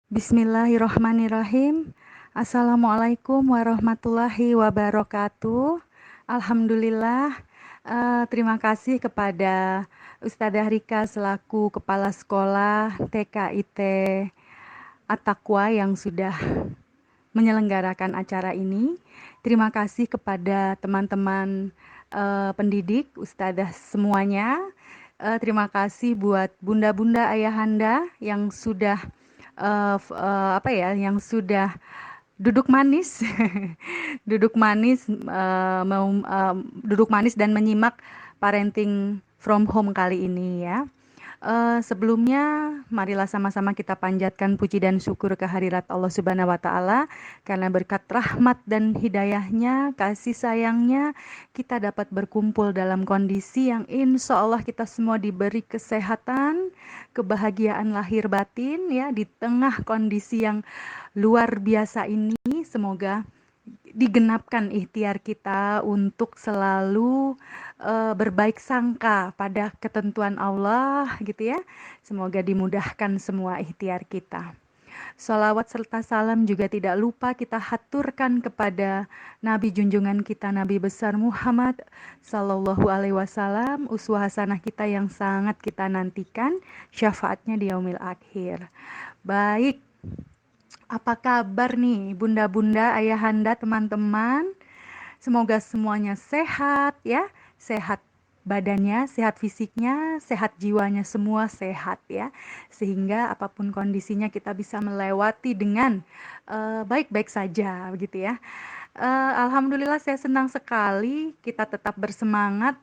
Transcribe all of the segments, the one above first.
Bismillahirrahmanirrahim. Assalamualaikum warahmatullahi wabarakatuh. Alhamdulillah. Terima kasih kepada Ustadzah Rika selaku Kepala Sekolah TKIT At-Taqwa yang sudah menyelenggarakan acara ini. Terima kasih kepada teman-teman pendidik, ustadzah semuanya. Terima kasih buat bunda-bunda ayahanda yang sudah yang sudah duduk manis, duduk manis, duduk manis dan menyimak parenting from home kali ini ya. Sebelumnya, marilah sama-sama kita panjatkan puji dan syukur kehadirat Allah Subhanahu wa Ta'ala, karena berkat rahmat dan hidayahnya, kasih sayangnya, kita dapat berkumpul dalam kondisi yang insya Allah kita semua diberi kesehatan, kebahagiaan lahir batin, ya, di tengah kondisi yang luar biasa ini. Semoga digenapkan ikhtiar kita untuk selalu berbaik sangka pada ketentuan Allah gitu ya. Semoga dimudahkan semua ikhtiar kita. Sholawat serta salam juga tidak lupa kita haturkan kepada Nabi junjungan kita, Nabi besar Muhammad Sallallahu Alaihi Wasallam, uswah hasanah kita yang sangat kita nantikan syafaatnya di yaumil akhir. Baik, apa kabar nih bunda-bunda, ayahanda, teman-teman? Semoga semuanya sehat ya, sehat badannya, sehat fisiknya, sehat jiwanya, semua sehat ya. Sehingga apapun kondisinya kita bisa melewati dengan baik-baik saja begitu ya. Alhamdulillah saya senang sekali kita tetap bersemangat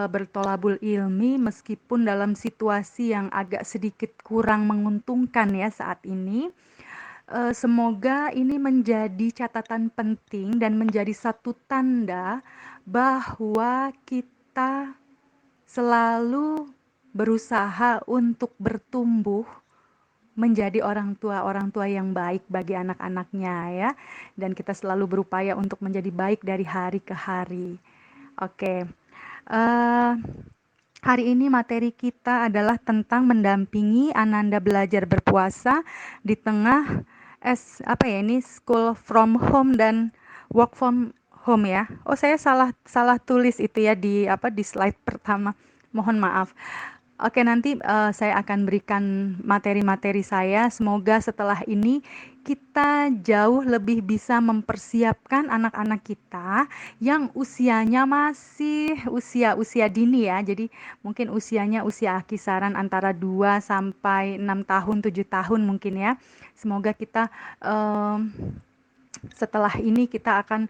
bertolabul ilmi meskipun dalam situasi yang agak sedikit kurang menguntungkan ya saat ini. Semoga ini menjadi catatan penting dan menjadi satu tanda bahwa kita selalu berusaha untuk bertumbuh menjadi orang tua yang baik bagi anak-anaknya ya, dan kita selalu berupaya untuk menjadi baik dari hari ke hari. Oke. Hari ini materi kita adalah tentang mendampingi Ananda belajar berpuasa di tengah school from home dan work from home ya. Oh, saya salah tulis itu ya di slide pertama. Mohon maaf. Oke, nanti saya akan berikan materi-materi saya. Semoga setelah ini kita jauh lebih bisa mempersiapkan anak-anak kita yang usianya masih usia dini ya. Jadi mungkin usianya usia kisaran antara 2 sampai 6 tahun, 7 tahun mungkin ya. Semoga kita setelah ini kita akan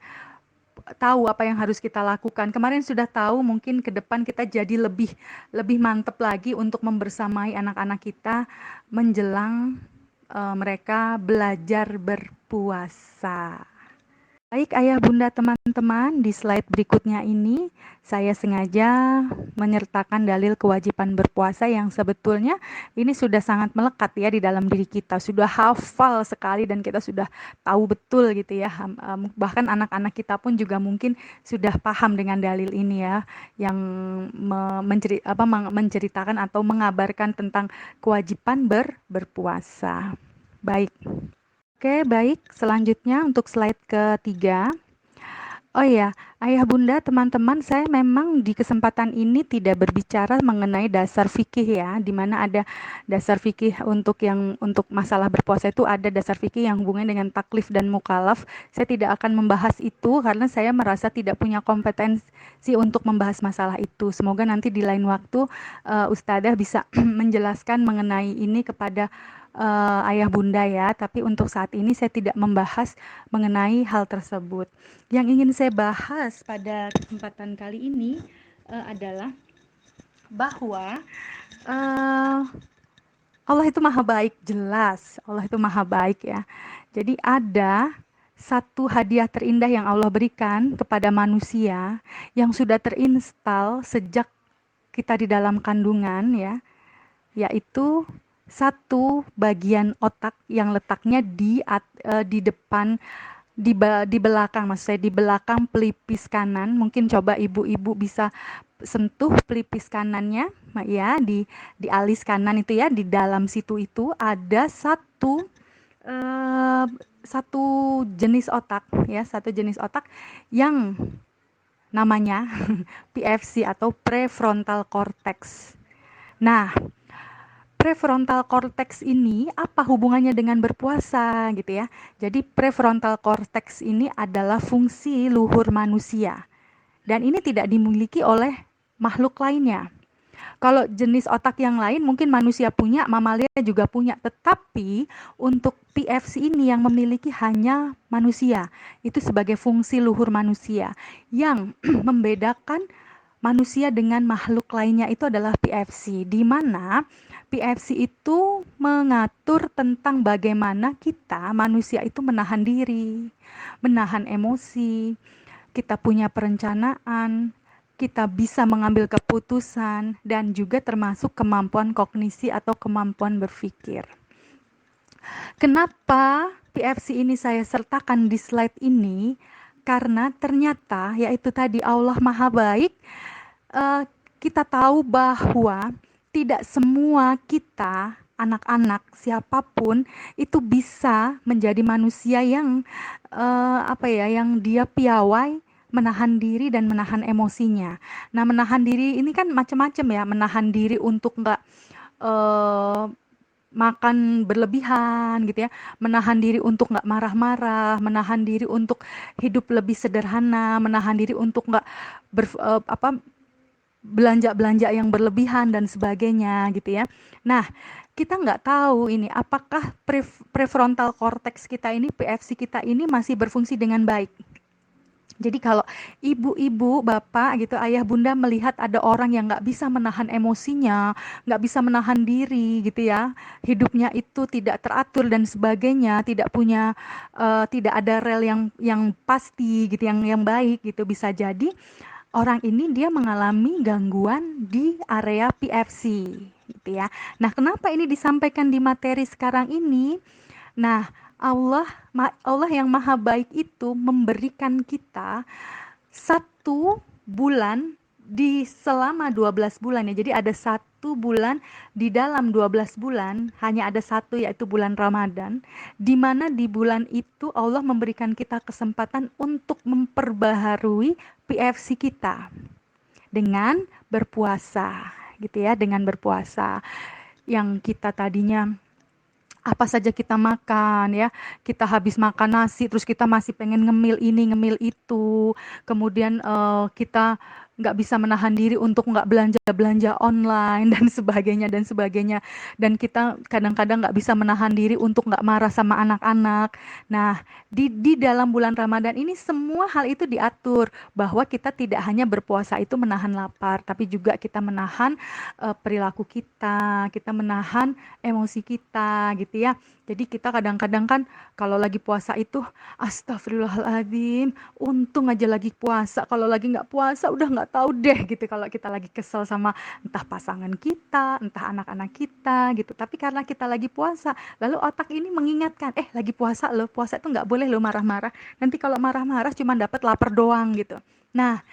tahu apa yang harus kita lakukan. Kemarin sudah tahu, mungkin ke depan kita jadi lebih mantap lagi untuk membersamai anak-anak kita menjelang mereka belajar berpuasa. Baik ayah bunda teman-teman, di slide berikutnya ini saya sengaja menyertakan dalil kewajiban berpuasa yang sebetulnya ini sudah sangat melekat ya di dalam diri kita, sudah hafal sekali dan kita sudah tahu betul gitu ya. Bahkan anak-anak kita pun juga mungkin sudah paham dengan dalil ini ya, yang menceritakan atau mengabarkan tentang kewajiban berpuasa. Baik. Oke, baik. Selanjutnya untuk slide ketiga. Oh iya, ayah bunda, teman-teman, saya memang di kesempatan ini tidak berbicara mengenai dasar fikih ya, di mana ada dasar fikih untuk masalah berpuasa itu ada dasar fikih yang hubungannya dengan taklif dan mukalaf. Saya tidak akan membahas itu karena saya merasa tidak punya kompetensi untuk membahas masalah itu. Semoga nanti di lain waktu Ustadzah bisa menjelaskan mengenai ini kepada ayah bunda ya, tapi untuk saat ini saya tidak membahas mengenai hal tersebut. Yang ingin saya bahas pada kesempatan kali ini adalah bahwa Allah itu maha baik, jelas Allah itu maha baik ya. Jadi ada satu hadiah terindah yang Allah berikan kepada manusia yang sudah terinstal sejak kita di dalam kandungan ya, yaitu satu bagian otak yang letaknya di depan, di belakang, maksud saya di belakang pelipis kanan. Mungkin coba ibu-ibu bisa sentuh pelipis kanannya ya, di alis kanan itu ya, di dalam situ itu ada satu eee, satu jenis otak ya, satu jenis otak yang namanya PFC atau prefrontal cortex. Nah, prefrontal cortex ini apa hubungannya dengan berpuasa gitu ya. Jadi prefrontal cortex ini adalah fungsi luhur manusia dan ini tidak dimiliki oleh makhluk lainnya. Kalau jenis otak yang lain mungkin manusia punya, mamalia juga punya, tetapi untuk PFC ini yang memiliki hanya manusia. Itu sebagai fungsi luhur manusia yang membedakan manusia dengan makhluk lainnya itu adalah PFC, di mana PFC itu mengatur tentang bagaimana kita manusia itu menahan diri, menahan emosi, kita punya perencanaan, kita bisa mengambil keputusan, dan juga termasuk kemampuan kognisi atau kemampuan berpikir. Kenapa PFC ini saya sertakan di slide ini? Karena ternyata yaitu tadi Allah Maha Baik, kita tahu bahwa tidak semua kita anak-anak siapapun itu bisa menjadi manusia yang yang dia piawai menahan diri dan menahan emosinya. Nah, menahan diri ini kan macam-macam ya, menahan diri untuk nggak eh, makan berlebihan gitu ya, menahan diri untuk nggak marah-marah, menahan diri untuk hidup lebih sederhana, menahan diri untuk nggak belanja-belanja yang berlebihan dan sebagainya gitu ya. Nah, kita nggak tahu ini apakah prefrontal cortex kita ini, PFC kita ini masih berfungsi dengan baik. Jadi kalau ibu-ibu, bapak gitu, ayah bunda melihat ada orang yang nggak bisa menahan emosinya, nggak bisa menahan diri gitu ya, hidupnya itu tidak teratur dan sebagainya, tidak ada rel yang pasti gitu, yang baik gitu, bisa jadi orang ini dia mengalami gangguan di area PFC gitu ya. Nah, kenapa ini disampaikan di materi sekarang ini? Nah, Allah yang maha baik itu memberikan kita 1 bulan di selama 12 bulan ya. Jadi ada 1 bulan di dalam 12 bulan, hanya ada satu yaitu bulan Ramadan, di mana di bulan itu Allah memberikan kita kesempatan untuk memperbaharui PFC kita dengan berpuasa gitu ya, dengan berpuasa yang kita tadinya apa saja kita makan ya, kita habis makan nasi terus kita masih pengen ngemil ini ngemil itu, kemudian kita nggak bisa menahan diri untuk nggak belanja online dan sebagainya, dan kita kadang-kadang nggak bisa menahan diri untuk nggak marah sama anak-anak. Nah, di dalam bulan Ramadan ini semua hal itu diatur bahwa kita tidak hanya berpuasa itu menahan lapar, tapi juga kita menahan perilaku kita menahan emosi kita gitu ya. Jadi kita kadang-kadang kan kalau lagi puasa itu astagfirullahaladzim, untung aja lagi puasa. Kalau lagi nggak puasa udah nggak tahu deh gitu kalau kita lagi kesel sama entah pasangan kita, entah anak-anak kita gitu. Tapi karena kita lagi puasa, lalu otak ini mengingatkan, lagi puasa loh, puasa itu nggak boleh loh marah-marah. Nanti kalau marah-marah cuma dapat lapar doang gitu. Nah,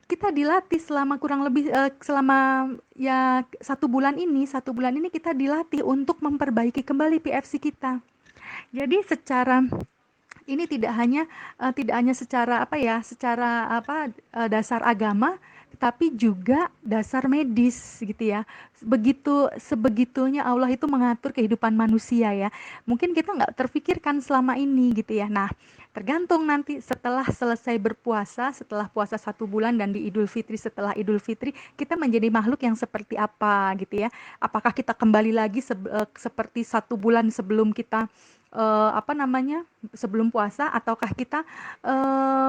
kita dilatih selama kurang lebih selama ya 1 bulan ini kita dilatih untuk memperbaiki kembali PFC kita. Jadi secara ini tidak hanya secara dasar agama, tapi juga dasar medis gitu ya. Sebegitunya Allah itu mengatur kehidupan manusia ya. Mungkin kita nggak terfikirkan selama ini gitu ya. Nah, tergantung nanti setelah selesai berpuasa, setelah puasa 1 bulan dan di Idul Fitri, setelah Idul Fitri, kita menjadi makhluk yang seperti apa gitu ya. Apakah kita kembali lagi seperti 1 bulan sebelum kita sebelum puasa, ataukah kita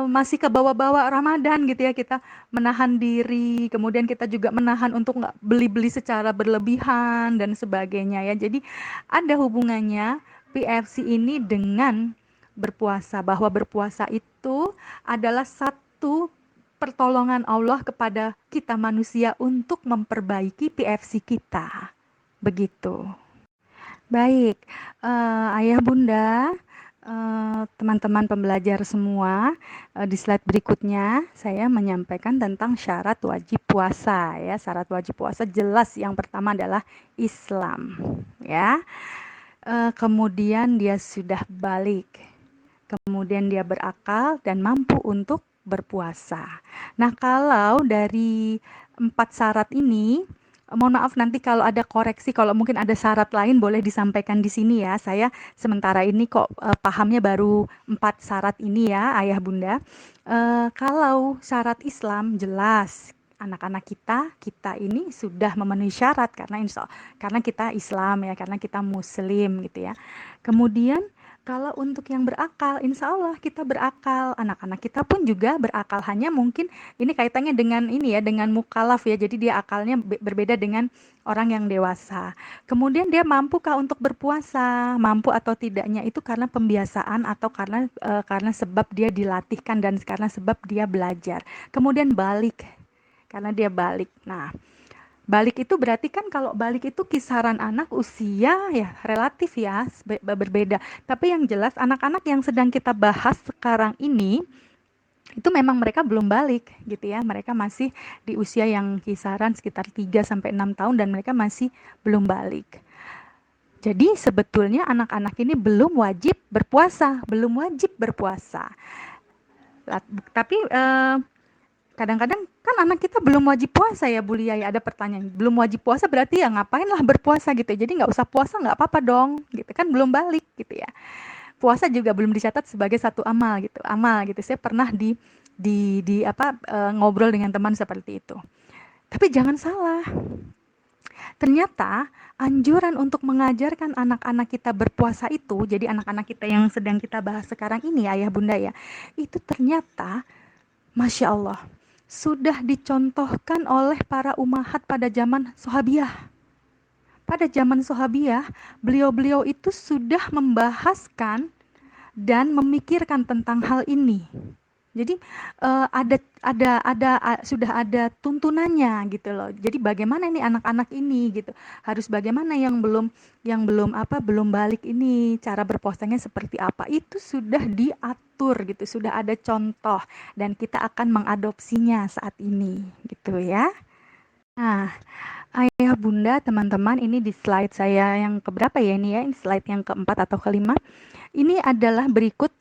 masih ke bawa-bawa Ramadan gitu ya, kita menahan diri, kemudian kita juga menahan untuk nggak beli-beli secara berlebihan dan sebagainya ya. Jadi ada hubungannya PFC ini dengan berpuasa, bahwa berpuasa itu adalah satu pertolongan Allah kepada kita manusia untuk memperbaiki PFC kita. Begitu. Baik, ayah bunda, teman-teman pembelajar semua, di slide berikutnya saya menyampaikan tentang syarat wajib puasa ya. Syarat wajib puasa jelas yang pertama adalah Islam ya. kemudian dia sudah balik, kemudian dia berakal dan mampu untuk berpuasa. Nah, kalau dari 4 syarat ini, mohon maaf nanti kalau ada koreksi, kalau mungkin ada syarat lain boleh disampaikan di sini ya. Saya sementara ini kok pahamnya baru 4 syarat ini ya, Ayah Bunda. Kalau syarat Islam jelas anak-anak kita ini sudah memenuhi syarat karena kita Islam ya, karena kita Muslim gitu ya. Kemudian kalau untuk yang berakal, insya Allah kita berakal, anak-anak kita pun juga berakal. Hanya mungkin ini kaitannya dengan ini ya, dengan mukalaf ya. Jadi dia akalnya berbeda dengan orang yang dewasa. Kemudian dia mampukah untuk berpuasa? Mampu atau tidaknya itu karena pembiasaan atau karena sebab dia dilatihkan dan karena sebab dia belajar. Kemudian balik, karena dia balik. Nah, balik itu berarti kan kalau balik itu kisaran anak usia ya relatif ya berbeda. Tapi yang jelas anak-anak yang sedang kita bahas sekarang ini itu memang mereka belum balik gitu ya. Mereka masih di usia yang kisaran sekitar 3 sampai 6 tahun dan mereka masih belum balik. Jadi sebetulnya anak-anak ini belum wajib berpuasa, belum wajib berpuasa. Tapi kadang-kadang kan anak kita belum wajib puasa ya Bu Lia, ya ada pertanyaan, belum wajib puasa berarti ya ngapain lah berpuasa gitu, jadi nggak usah puasa nggak apa-apa dong gitu kan, belum balik gitu ya. Puasa juga belum dicatat sebagai satu amal gitu. Saya pernah ngobrol dengan teman seperti itu. Tapi jangan salah, ternyata anjuran untuk mengajarkan anak-anak kita berpuasa itu, jadi anak-anak kita yang sedang kita bahas sekarang ini Ayah Bunda ya, itu ternyata Masya Allah, sudah dicontohkan oleh para umahat pada zaman Sahabiyah. Pada zaman Sahabiyah, beliau-beliau itu sudah membahaskan dan memikirkan tentang hal ini. Jadi sudah ada tuntunannya gitu loh. Jadi bagaimana nih anak-anak ini gitu. Harus bagaimana yang belum balik ini, cara berpuasanya seperti apa. Itu sudah diatur gitu, sudah ada contoh dan kita akan mengadopsinya saat ini gitu ya. Nah, Ayah Bunda, teman-teman, ini di slide saya yang keberapa ya ini ya? Ini slide yang keempat atau kelima. Ini adalah berikut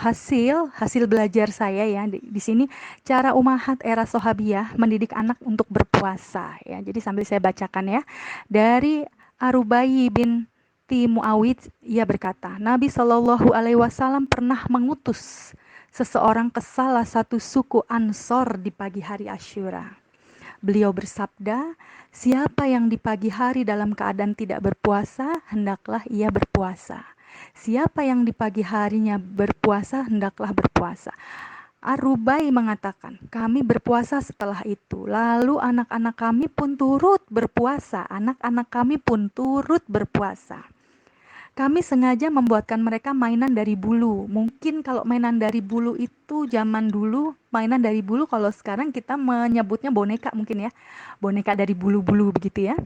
hasil belajar saya ya di sini, cara umahat era Sahabiyah mendidik anak untuk berpuasa ya. Jadi sambil saya bacakan ya. Dari Arubai bin Muawid, ia berkata, Nabi Shallallahu alaihi wasallam pernah mengutus seseorang ke salah satu suku Ansor di pagi hari Asyura. Beliau bersabda, siapa yang di pagi hari dalam keadaan tidak berpuasa, hendaklah ia berpuasa. Siapa yang di pagi harinya berpuasa, hendaklah berpuasa. Ar-Rubai mengatakan, kami berpuasa setelah itu. Lalu anak-anak kami pun turut berpuasa. Anak-anak kami pun turut berpuasa. Kami sengaja membuatkan mereka mainan dari bulu. Mungkin kalau mainan dari bulu itu zaman dulu, mainan dari bulu, kalau sekarang kita menyebutnya boneka mungkin ya. Boneka dari bulu-bulu begitu ya.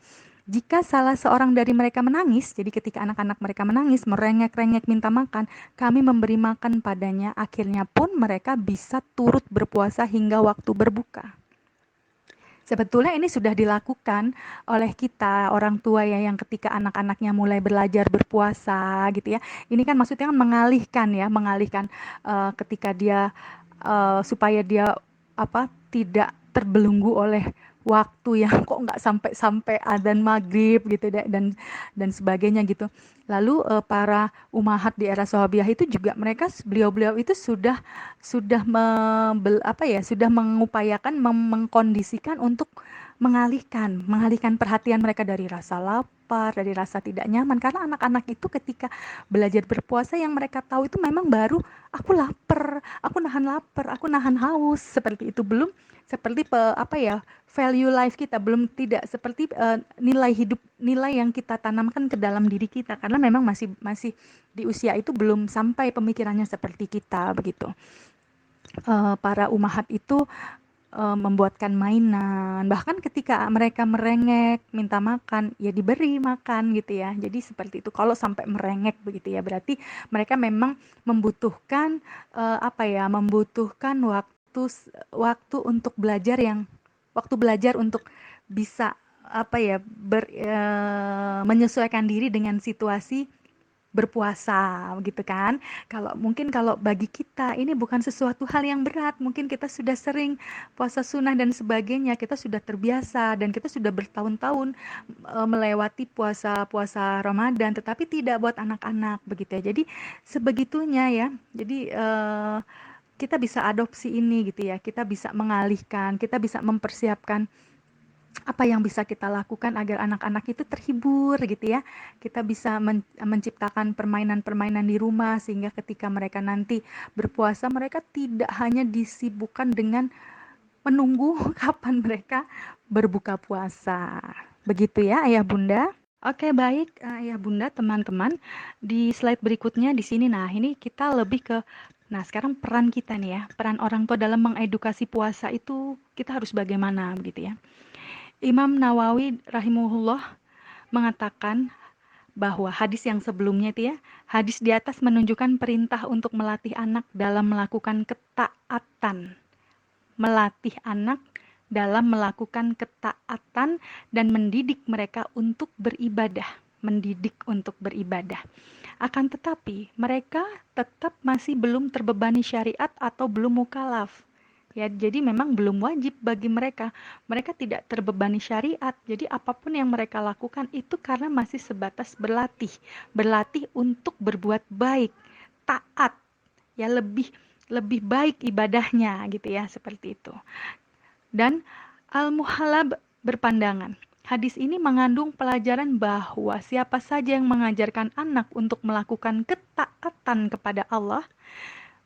Jika salah seorang dari mereka menangis, jadi ketika anak-anak mereka menangis, merengek-rengek minta makan, kami memberi makan padanya, akhirnya pun mereka bisa turut berpuasa hingga waktu berbuka. Sebetulnya ini sudah dilakukan oleh kita orang tua ya, yang ketika anak-anaknya mulai belajar berpuasa gitu ya. Ini kan maksudnya kan mengalihkan ketika dia supaya dia tidak terbelenggu oleh waktu yang kok nggak sampai adzan maghrib gitu dan sebagainya gitu. Lalu para umahat di era Sahabiyah itu juga beliau-beliau itu sudah mengupayakan mengkondisikan untuk mengalihkan perhatian mereka dari rasa lapar, dari rasa tidak nyaman, karena anak-anak itu ketika belajar berpuasa yang mereka tahu itu memang baru aku lapar, aku nahan haus, seperti itu, belum seperti value life kita, belum tidak seperti nilai yang kita tanamkan ke dalam diri kita, karena memang masih di usia itu belum sampai pemikirannya seperti kita begitu. Para umahat itu membuatkan mainan, bahkan ketika mereka merengek minta makan ya diberi makan gitu ya. Jadi seperti itu. Kalau sampai merengek begitu ya, berarti mereka memang membutuhkan waktu untuk belajar untuk bisa apa ya, menyesuaikan diri dengan situasi berpuasa gitu kan. Kalau bagi kita ini bukan sesuatu hal yang berat, mungkin kita sudah sering puasa sunnah dan sebagainya, kita sudah terbiasa dan kita sudah bertahun-tahun melewati puasa-puasa Ramadan, tetapi tidak buat anak-anak begitu ya. Jadi sebegitunya ya. Jadi kita bisa adopsi ini gitu ya. Kita bisa mengalihkan, kita bisa mempersiapkan apa yang bisa kita lakukan agar anak-anak itu terhibur gitu ya. Kita bisa menciptakan permainan-permainan di rumah sehingga ketika mereka nanti berpuasa mereka tidak hanya disibukkan dengan menunggu kapan mereka berbuka puasa. Begitu ya Ayah Bunda. Oke, baik Ayah Bunda, teman-teman. Di slide berikutnya di sini nah ini kita lebih ke sekarang peran kita nih ya. Peran orang tua dalam mengedukasi puasa itu kita harus bagaimana begitu ya. Imam Nawawi rahimahullah mengatakan bahwa hadis yang sebelumnya itu ya, hadis di atas menunjukkan perintah untuk melatih anak dalam melakukan ketaatan. Melatih anak dalam melakukan ketaatan dan mendidik mereka untuk beribadah. Mendidik untuk beribadah. Akan tetapi, mereka tetap masih belum terbebani syariat atau belum mukallaf. Ya, jadi memang belum wajib bagi mereka. Mereka tidak terbebani syariat. Jadi apapun yang mereka lakukan itu karena masih sebatas berlatih. Berlatih untuk berbuat baik, taat. Ya, lebih baik ibadahnya gitu ya, seperti itu. Dan Al-Muhalla berpandangan, hadis ini mengandung pelajaran bahwa siapa saja yang mengajarkan anak untuk melakukan ketaatan kepada Allah,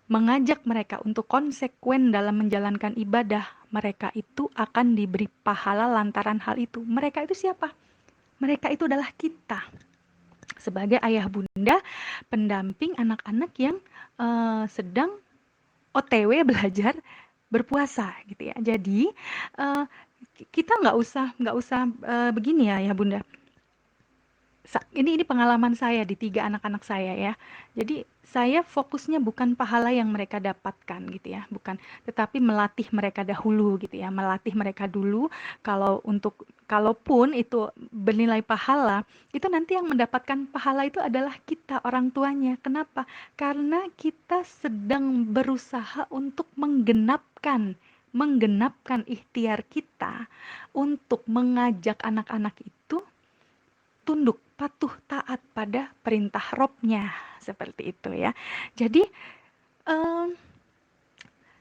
mengajak mereka untuk konsekuen dalam menjalankan ibadah, mereka itu akan diberi pahala lantaran hal itu. Mereka itu siapa? Mereka itu adalah kita. Sebagai ayah bunda, pendamping anak-anak yang sedang OTW belajar berpuasa gitu ya. Jadi kita nggak usah begini ya bunda. Ini pengalaman saya di 3 anak-anak saya ya. Jadi saya fokusnya bukan pahala yang mereka dapatkan gitu ya, bukan, tetapi melatih mereka dahulu gitu ya, melatih mereka dulu. Kalaupun itu bernilai pahala, itu nanti yang mendapatkan pahala itu adalah kita orang tuanya. Kenapa? Karena kita sedang berusaha untuk menggenapkan ikhtiar kita untuk mengajak anak-anak itu tunduk, patuh, taat pada perintah Robnya, seperti itu ya. Jadi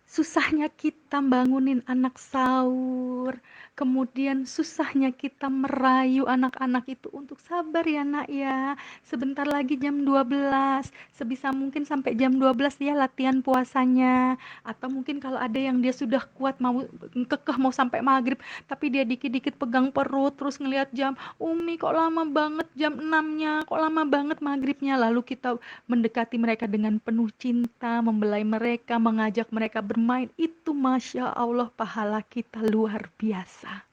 susahnya kita bangunin anak sahur, kemudian susahnya kita merayu anak-anak itu untuk sabar ya nak ya, sebentar lagi jam 12, sebisa mungkin sampai jam 12 dia latihan puasanya, atau mungkin kalau ada yang dia sudah kuat mau kekeh mau sampai maghrib, tapi dia dikit-dikit pegang perut terus ngelihat jam, Umi kok lama banget jam 6-nya, kok lama banget maghribnya, lalu kita mendekati mereka dengan penuh cinta, membelai mereka, mengajak mereka bermain, itu Masya Allah pahala kita luar biasa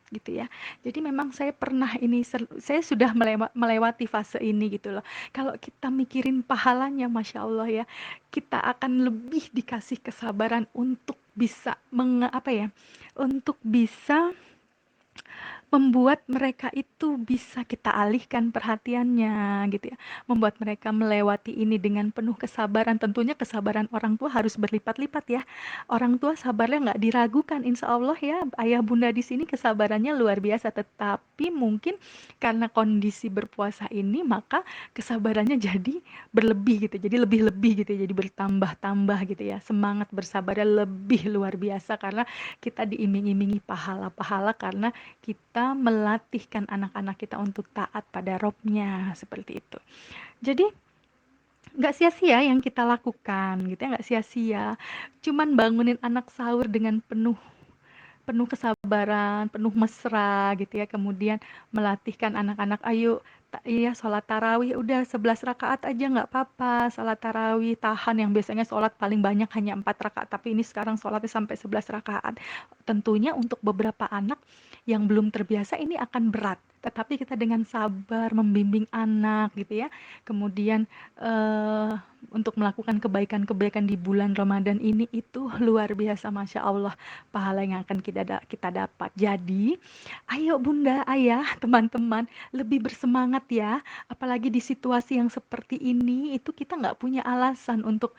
gitu ya. Jadi memang saya pernah saya sudah melewati fase ini gitu loh. Kalau kita mikirin pahalanya Masya Allah ya, kita akan lebih dikasih kesabaran untuk bisa untuk bisa membuat mereka itu bisa kita alihkan perhatiannya gitu ya, membuat mereka melewati ini dengan penuh kesabaran. Tentunya kesabaran orang tua harus berlipat-lipat ya. Orang tua sabarnya nggak diragukan, insya Allah ya. Ayah bunda di sini kesabarannya luar biasa, tetapi mungkin karena kondisi berpuasa ini maka kesabarannya jadi berlebih gitu, jadi lebih-lebih gitu, jadi bertambah-tambah gitu ya. Semangat bersabarnya lebih luar biasa karena kita diiming-imingi pahala-pahala karena kita melatihkan anak-anak kita untuk taat pada Robnya, seperti itu. Jadi nggak sia-sia yang kita lakukan gitu ya, nggak sia-sia. Cuman bangunin anak sahur dengan penuh kesabaran, penuh mesra gitu ya. Kemudian melatihkan anak-anak, ayo iya sholat tarawih udah 11 rakaat aja nggak apa-apa, sholat tarawih tahan, yang biasanya sholat paling banyak hanya 4 rakaat, tapi ini sekarang sholatnya sampai 11 rakaat. Tentunya untuk beberapa anak yang belum terbiasa ini akan berat, tetapi kita dengan sabar membimbing anak gitu ya, kemudian untuk melakukan kebaikan-kebaikan di bulan Ramadan ini itu luar biasa, Masya Allah, pahala yang akan kita dapat. Jadi, ayo Bunda, Ayah, teman-teman, lebih bersemangat ya. Apalagi di situasi yang seperti ini, itu kita nggak punya alasan untuk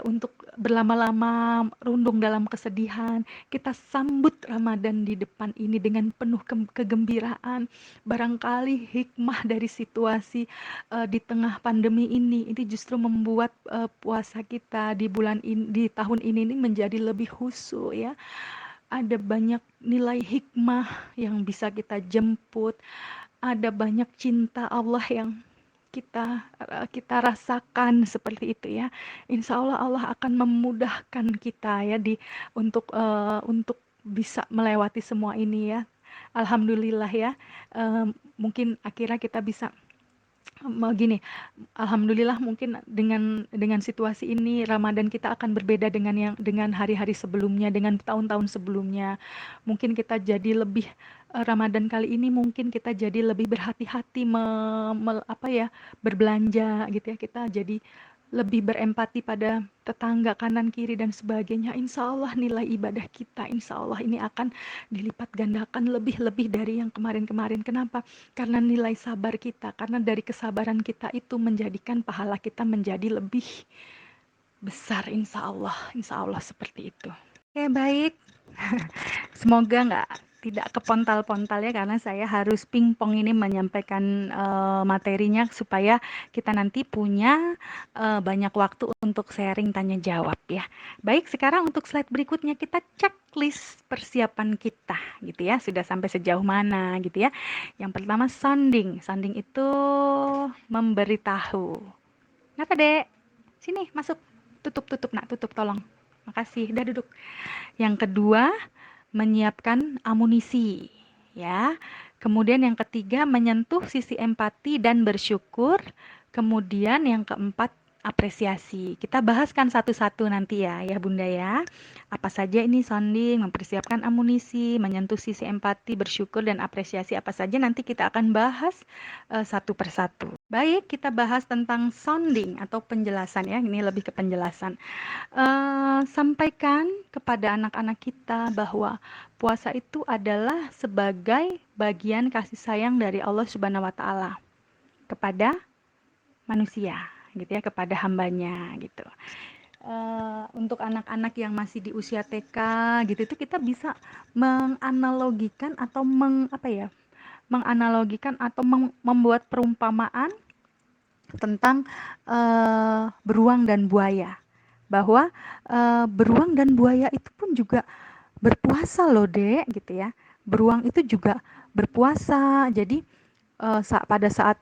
untuk berlama-lama rundung dalam kesedihan. Kita sambut Ramadan di depan ini dengan penuh kegembiraan. Barangkali hikmah dari situasi di tengah pandemi ini justru membuat puasa kita di di tahun ini menjadi lebih khusyuk ya. Ada banyak nilai hikmah yang bisa kita jemput, ada banyak cinta Allah yang kita rasakan seperti itu ya. Insya Allah Allah akan memudahkan kita ya untuk bisa melewati semua ini ya. Alhamdulillah ya. Mungkin akhirnya kita bisa gini, alhamdulillah mungkin dengan situasi ini Ramadan kita akan berbeda dengan hari-hari sebelumnya, dengan tahun-tahun sebelumnya. Mungkin kita jadi lebih Ramadan kali ini mungkin kita jadi lebih berhati-hati berbelanja gitu ya. Kita jadi lebih berempati pada tetangga kanan kiri dan sebagainya. Insya Allah nilai ibadah kita, insya Allah ini akan dilipat gandakan lebih-lebih dari yang kemarin-kemarin. Kenapa? Karena nilai sabar kita, karena dari kesabaran kita itu menjadikan pahala kita menjadi lebih besar, insya Allah seperti itu. Oke, baik. Semoga tidak kepontal-pontal ya, karena saya harus pingpong ini menyampaikan materinya supaya kita nanti punya banyak waktu untuk sharing tanya jawab ya. Baik, sekarang untuk slide berikutnya kita checklist persiapan kita gitu ya. Sudah sampai sejauh mana gitu ya. Yang pertama sounding. Sounding itu memberitahu. Kenapa, Dek? Sini, masuk. Tutup, nak, tutup tolong. Makasih, udah duduk. Yang kedua, menyiapkan amunisi, ya. Kemudian yang ketiga, menyentuh sisi empati dan bersyukur. Kemudian yang keempat, apresiasi. Kita bahaskan satu-satu nanti ya Bunda ya. Apa saja ini sounding, mempersiapkan amunisi, menyentuh sisi empati, bersyukur dan apresiasi apa saja nanti kita akan bahas satu persatu. Baik, kita bahas tentang sounding atau penjelasan ya. Ini lebih ke penjelasan. Sampaikan kepada anak-anak kita bahwa puasa itu adalah sebagai bagian kasih sayang dari Allah Subhanahu wa Ta'ala kepada manusia, gitu ya, kepada hambanya, gitu. Untuk anak-anak yang masih di usia TK, gitu, itu kita bisa menganalogikan atau menganalogikan atau membuat perumpamaan tentang beruang dan buaya. Bahwa beruang dan buaya itu pun juga berpuasa loh, Dek, gitu ya. Beruang itu juga berpuasa. Jadi pada saat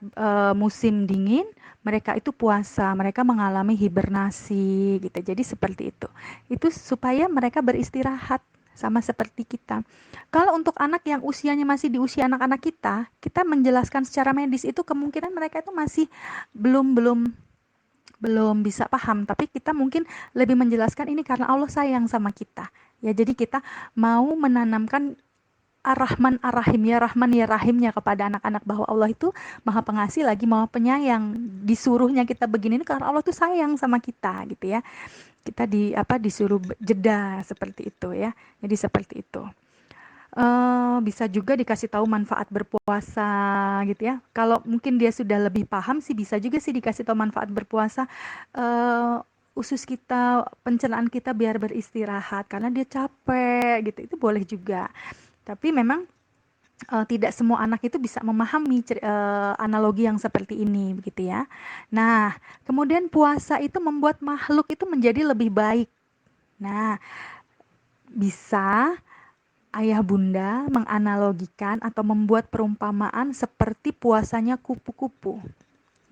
musim dingin, mereka itu puasa, mereka mengalami hibernasi gitu. Jadi seperti itu. Itu supaya mereka beristirahat sama seperti kita. Kalau untuk anak yang usianya masih di usia anak-anak kita menjelaskan secara medis itu kemungkinan mereka itu masih belum bisa paham, tapi kita mungkin lebih menjelaskan ini karena Allah sayang sama kita. Ya, jadi kita mau menanamkan Ar-Rahman Ar-Rahim, ya Rahman ya Rahimnya kepada anak-anak bahwa Allah itu Maha Pengasih lagi Maha Penyayang. Disuruhnya kita begini ini karena Allah tuh sayang sama kita gitu ya. Kita disuruh jeda seperti itu ya. Jadi seperti itu. Bisa juga dikasih tahu manfaat berpuasa gitu ya. Kalau mungkin dia sudah lebih paham sih bisa juga sih dikasih tahu manfaat berpuasa. Usus kita, pencernaan kita biar beristirahat karena dia capek gitu. Itu boleh juga. Tapi memang tidak semua anak itu bisa memahami analogi yang seperti ini begitu ya. Nah, kemudian puasa itu membuat makhluk itu menjadi lebih baik. Nah, bisa ayah bunda menganalogikan atau membuat perumpamaan seperti puasanya kupu-kupu.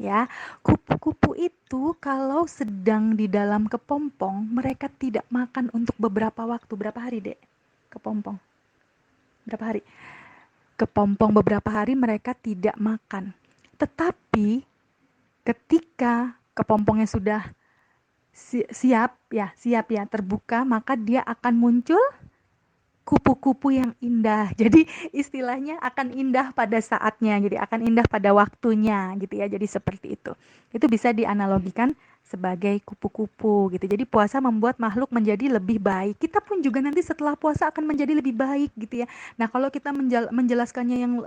Ya, kupu-kupu itu kalau sedang di dalam kepompong, mereka tidak makan untuk beberapa waktu. Berapa hari, Dek? Kepompong. Berapa hari? Kepompong beberapa hari mereka tidak makan. Tetapi ketika kepompongnya sudah siap ya terbuka, maka dia akan muncul kupu-kupu yang indah. Jadi istilahnya akan indah pada saatnya, jadi akan indah pada waktunya gitu ya. Jadi seperti itu. Itu bisa dianalogikan sebagai kupu-kupu gitu. Jadi puasa membuat makhluk menjadi lebih baik. Kita pun juga nanti setelah puasa akan menjadi lebih baik gitu ya. Nah, kalau kita menjelaskannya yang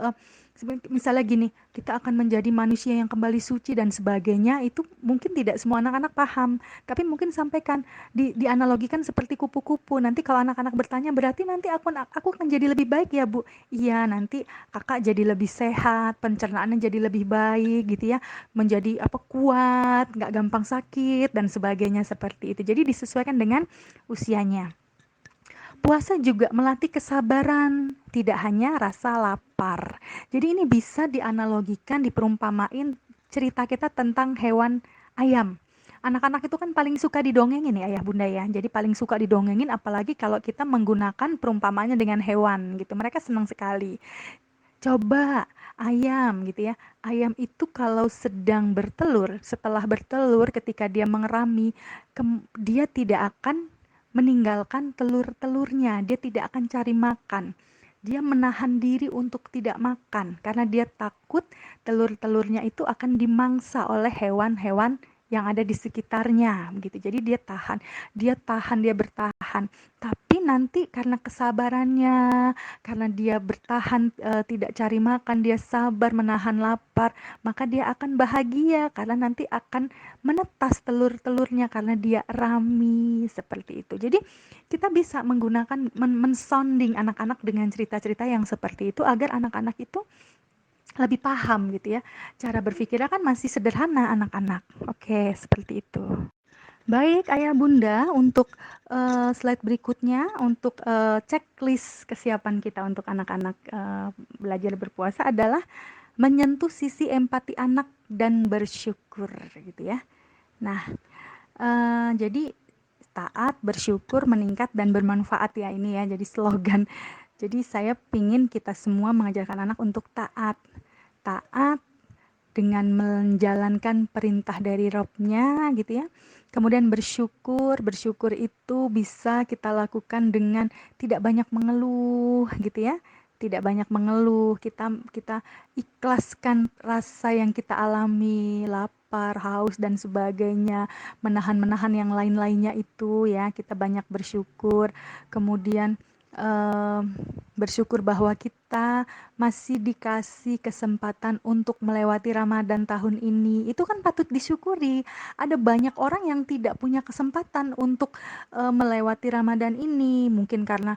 misalnya gini, kita akan menjadi manusia yang kembali suci dan sebagainya, itu mungkin tidak semua anak-anak paham. Tapi mungkin sampaikan, dianalogikan seperti kupu-kupu. Nanti kalau anak-anak bertanya, berarti nanti aku akan jadi lebih baik ya, Bu? Iya, nanti kakak jadi lebih sehat, pencernaannya jadi lebih baik gitu ya, menjadi kuat, nggak gampang sakit dan sebagainya seperti itu. Jadi disesuaikan dengan usianya. Puasa juga melatih kesabaran, tidak hanya rasa lapar. Jadi ini bisa dianalogikan, diperumpamain cerita kita tentang hewan ayam. Anak-anak itu kan paling suka didongengin ya ayah bunda ya. Jadi paling suka didongengin, apalagi kalau kita menggunakan perumpamaannya dengan hewan gitu. Mereka senang sekali. Coba ayam gitu ya. Ayam itu kalau sedang bertelur, setelah bertelur ketika dia mengerami, dia tidak akan meninggalkan telur-telurnya. Dia tidak akan cari makan. Dia menahan diri untuk tidak makan karena dia takut telur-telurnya itu akan dimangsa oleh hewan-hewan yang ada di sekitarnya gitu. Jadi dia bertahan. Tapi nanti karena kesabarannya, karena dia bertahan, tidak cari makan, dia sabar menahan lapar, maka dia akan bahagia karena nanti akan menetas telur-telurnya karena dia rami, seperti itu. Jadi kita bisa menggunakan men-sounding anak-anak dengan cerita-cerita yang seperti itu agar anak-anak itu lebih paham gitu ya. Cara berpikirnya kan masih sederhana anak-anak. Oke, seperti itu. Baik, Ayah Bunda, untuk slide berikutnya, untuk checklist kesiapan kita untuk anak-anak belajar berpuasa adalah menyentuh sisi empati anak dan bersyukur, gitu ya. Nah, jadi taat, bersyukur, meningkat, dan bermanfaat ya ini ya, jadi slogan. Jadi saya pingin kita semua mengajarkan anak untuk taat. Taat dengan menjalankan perintah dari Robnya gitu ya. Kemudian bersyukur itu bisa kita lakukan dengan tidak banyak mengeluh gitu ya. Tidak banyak mengeluh, kita ikhlaskan rasa yang kita alami, lapar, haus dan sebagainya, menahan-menahan yang lain-lainnya itu ya, kita banyak bersyukur. Kemudian bersyukur bahwa kita masih dikasih kesempatan untuk melewati Ramadan tahun ini. Itu kan patut disyukuri. Ada banyak orang yang tidak punya kesempatan untuk melewati Ramadan ini, mungkin karena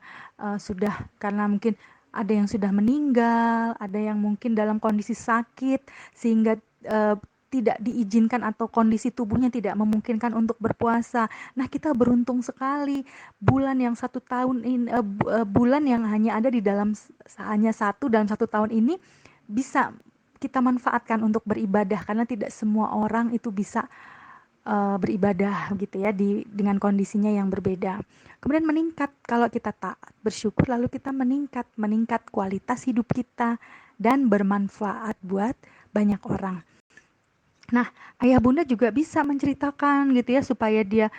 karena mungkin ada yang sudah meninggal, ada yang mungkin dalam kondisi sakit sehingga tidak diizinkan atau kondisi tubuhnya tidak memungkinkan untuk berpuasa. Nah, kita beruntung sekali, bulan yang satu tahun ini, bulan yang hanya ada di dalam hanya dalam satu tahun ini bisa kita manfaatkan untuk beribadah, karena tidak semua orang itu bisa beribadah gitu ya, dengan kondisinya yang berbeda. Kemudian meningkat, kalau kita taat, bersyukur, lalu kita meningkat kualitas hidup kita dan bermanfaat buat banyak orang. Nah, ayah bunda juga bisa menceritakan gitu ya, supaya dia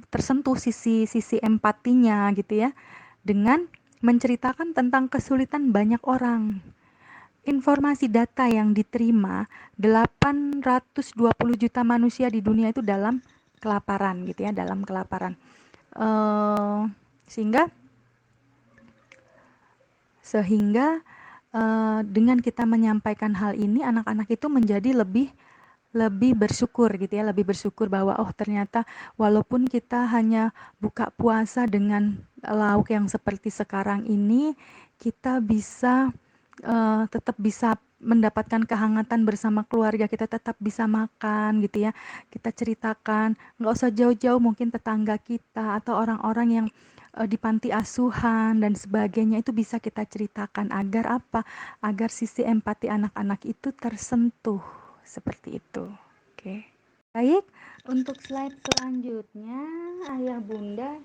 tersentuh sisi empatinya gitu ya, dengan menceritakan tentang kesulitan banyak orang. Informasi data yang diterima, 820 juta manusia di dunia itu dalam kelaparan gitu ya, dalam kelaparan. Sehingga dengan kita menyampaikan hal ini, anak-anak itu menjadi lebih bersyukur gitu ya, lebih bersyukur bahwa ternyata walaupun kita hanya buka puasa dengan lauk yang seperti sekarang ini, kita bisa tetap bisa mendapatkan kehangatan bersama keluarga, kita tetap bisa makan gitu ya. Kita ceritakan, nggak usah jauh-jauh, mungkin tetangga kita atau orang-orang yang di panti asuhan dan sebagainya, itu bisa kita ceritakan agar apa? Agar sisi empati anak-anak itu tersentuh. Seperti itu. Oke. Baik, untuk slide selanjutnya, ayah bunda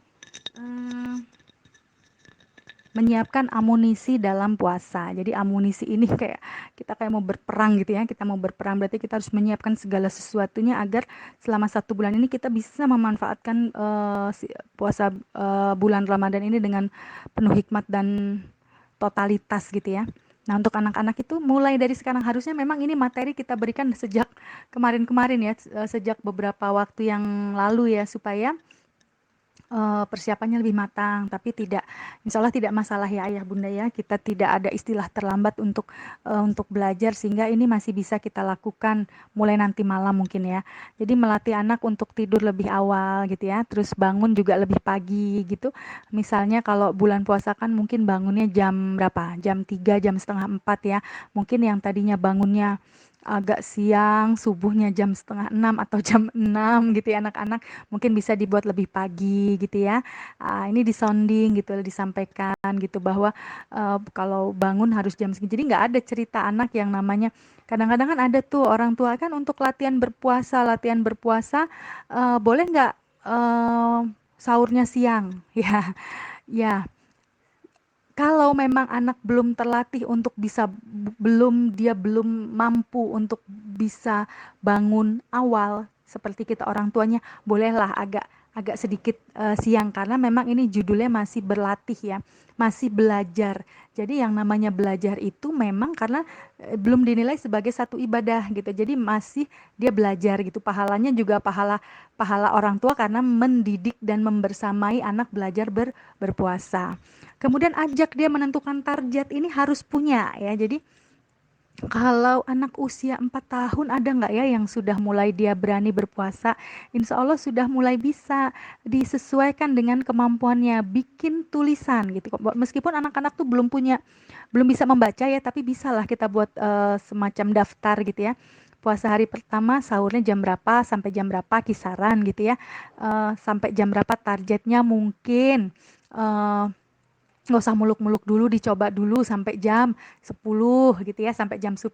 menyiapkan amunisi dalam puasa. Jadi amunisi ini kita mau berperang gitu ya. Kita mau berperang, berarti kita harus menyiapkan segala sesuatunya agar selama 1 bulan ini kita bisa memanfaatkan puasa bulan Ramadan ini dengan penuh hikmat dan totalitas gitu ya. Nah, untuk anak-anak itu mulai dari sekarang, harusnya memang ini materi kita berikan sejak kemarin-kemarin ya, sejak beberapa waktu yang lalu ya, supaya persiapannya lebih matang. Tapi tidak, insya Allah tidak masalah ya ayah bunda ya, kita tidak ada istilah terlambat untuk belajar, sehingga ini masih bisa kita lakukan mulai nanti malam mungkin ya. Jadi melatih anak untuk tidur lebih awal gitu ya, terus bangun juga lebih pagi gitu. Misalnya kalau bulan puasa kan mungkin bangunnya jam berapa? Jam 3, jam setengah 4 ya. Mungkin yang tadinya bangunnya agak siang, subuhnya jam setengah 6 atau jam 6 gitu ya anak-anak, mungkin bisa dibuat lebih pagi gitu ya. Ini disounding gitu, disampaikan gitu bahwa kalau bangun harus jam segini. Jadi nggak ada cerita anak yang namanya, kadang-kadang kan ada tuh orang tua kan untuk latihan berpuasa, boleh nggak eh, sahurnya siang ya. Ya, kalau memang anak belum terlatih untuk bisa, belum mampu untuk bisa bangun awal seperti kita orang tuanya, bolehlah agak agak sedikit siang, karena memang ini judulnya masih berlatih ya, masih belajar. Jadi yang namanya belajar itu memang karena belum dinilai sebagai satu ibadah gitu. Jadi masih dia belajar gitu. Pahalanya juga pahala pahala orang tua karena mendidik dan membersamai anak belajar berpuasa. Kemudian ajak dia menentukan target, ini harus punya ya. Jadi kalau anak usia 4 tahun ada nggak ya yang sudah mulai dia berani berpuasa? Insya Allah sudah mulai bisa disesuaikan dengan kemampuannya, bikin tulisan gitu. Meskipun anak-anak tuh belum bisa membaca ya, tapi bisalah kita buat semacam daftar gitu ya. Puasa hari pertama sahurnya jam berapa sampai jam berapa, kisaran gitu ya. Sampai jam berapa targetnya mungkin. eh, nggak usah muluk-muluk dulu, dicoba dulu sampai jam 10 gitu ya, sampai jam 10.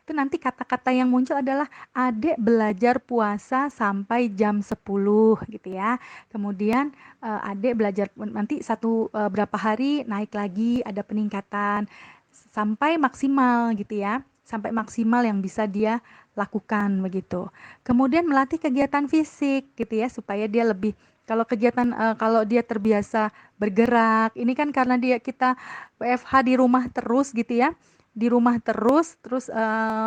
Itu nanti kata-kata yang muncul adalah adek belajar puasa sampai jam 10 gitu ya. Kemudian adek belajar nanti berapa hari naik lagi, ada peningkatan sampai maksimal gitu ya. Sampai maksimal yang bisa dia lakukan begitu. Kemudian melatih kegiatan fisik gitu ya, supaya dia lebih, kalau dia terbiasa bergerak. Ini kan karena kita WFH di rumah terus gitu ya. Di rumah terus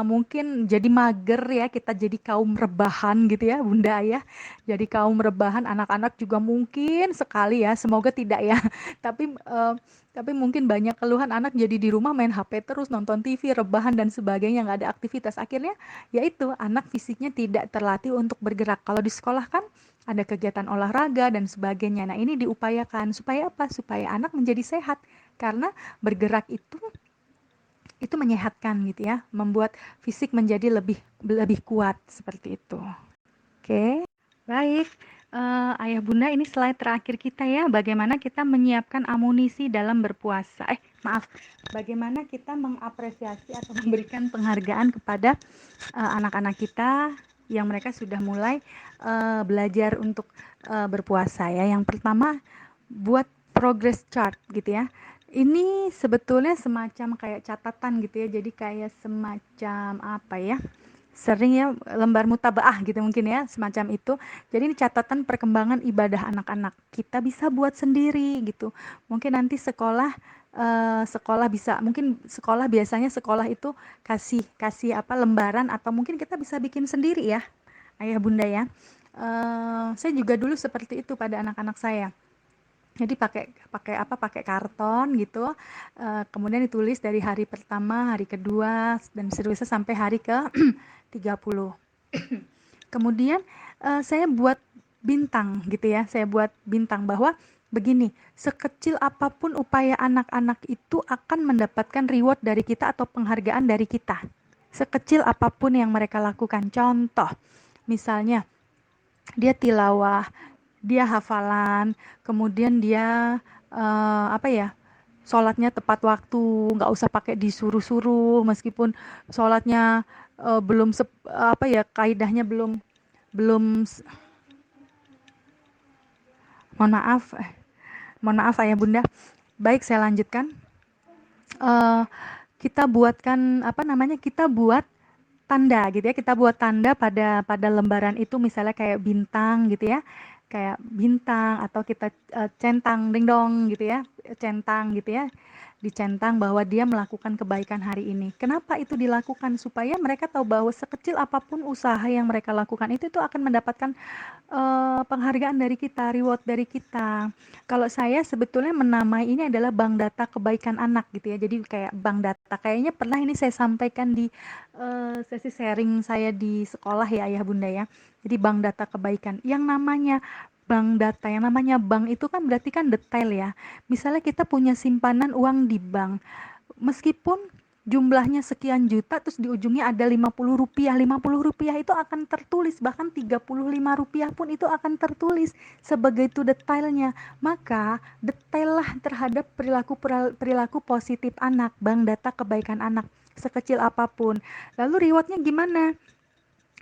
mungkin jadi mager ya, kita jadi kaum rebahan gitu ya Bunda ya. Jadi kaum rebahan, anak-anak juga mungkin sekali ya, semoga tidak ya. Tapi mungkin banyak keluhan anak jadi di rumah main HP terus, nonton TV, rebahan dan sebagainya, nggak ada aktivitas. Akhirnya yaitu anak fisiknya tidak terlatih untuk bergerak. Kalau di sekolah kan ada kegiatan olahraga dan sebagainya. Nah, ini diupayakan supaya apa? Supaya anak menjadi sehat. Karena bergerak itu menyehatkan gitu ya, membuat fisik menjadi lebih lebih kuat seperti itu. Oke, baik. Ayah Bunda, ini slide terakhir kita ya, bagaimana kita menyiapkan amunisi dalam berpuasa. Maaf, bagaimana kita mengapresiasi atau memberikan penghargaan kepada anak-anak kita yang mereka sudah mulai belajar untuk berpuasa ya. Yang pertama, buat progress chart gitu ya. Ini sebetulnya semacam kayak catatan gitu ya. Jadi kayak semacam apa ya? Sering ya, lembar mutabaah gitu mungkin ya, semacam itu. Jadi ini catatan perkembangan ibadah anak-anak. Kita bisa buat sendiri gitu. Mungkin nanti sekolah bisa, mungkin biasanya sekolah itu kasih kasih apa, lembaran, atau mungkin kita bisa bikin sendiri ya ayah bunda ya. Saya juga dulu seperti itu pada anak-anak saya. Jadi pakai pakai apa, pakai karton gitu, kemudian ditulis dari hari pertama, hari kedua, dan seterusnya sampai hari ke 30. Kemudian saya buat bintang gitu ya, saya buat bintang bahwa begini, sekecil apapun upaya anak-anak itu akan mendapatkan reward dari kita atau penghargaan dari kita. Sekecil apapun yang mereka lakukan. Contoh, misalnya dia tilawah, dia hafalan, kemudian dia apa ya, sholatnya tepat waktu, nggak usah pakai disuruh-suruh, meskipun sholatnya belum apa ya, kaidahnya belum belum mohon maaf mohon maaf ayah bunda. Baik, saya lanjutkan. Eh, kita buatkan apa namanya, kita buat tanda gitu ya, kita buat tanda pada lembaran itu, misalnya kayak bintang gitu ya, kayak bintang, atau kita centang ding dong gitu ya, centang gitu ya. dicentang bahwa dia melakukan kebaikan hari ini. Kenapa itu dilakukan? Supaya mereka tahu bahwa sekecil apapun usaha yang mereka lakukan itu tuh akan mendapatkan penghargaan dari kita, reward dari kita. Kalau saya sebetulnya menamai ini adalah bank data kebaikan anak gitu ya. Jadi kayak bank data. Kayaknya pernah ini saya sampaikan di sesi sharing saya di sekolah ya Ayah Bunda ya. Jadi bank data kebaikan. Yang namanya bank data, yang namanya bank itu kan berarti kan detail ya. Misalnya kita punya simpanan uang di bank. Meskipun jumlahnya sekian juta terus di ujungnya ada 50 rupiah, 50 rupiah itu akan tertulis, bahkan 35 rupiah pun itu akan tertulis, sebegitu detailnya. Maka detaillah terhadap perilaku positif anak, bank data kebaikan anak sekecil apapun. Lalu rewardnya gimana?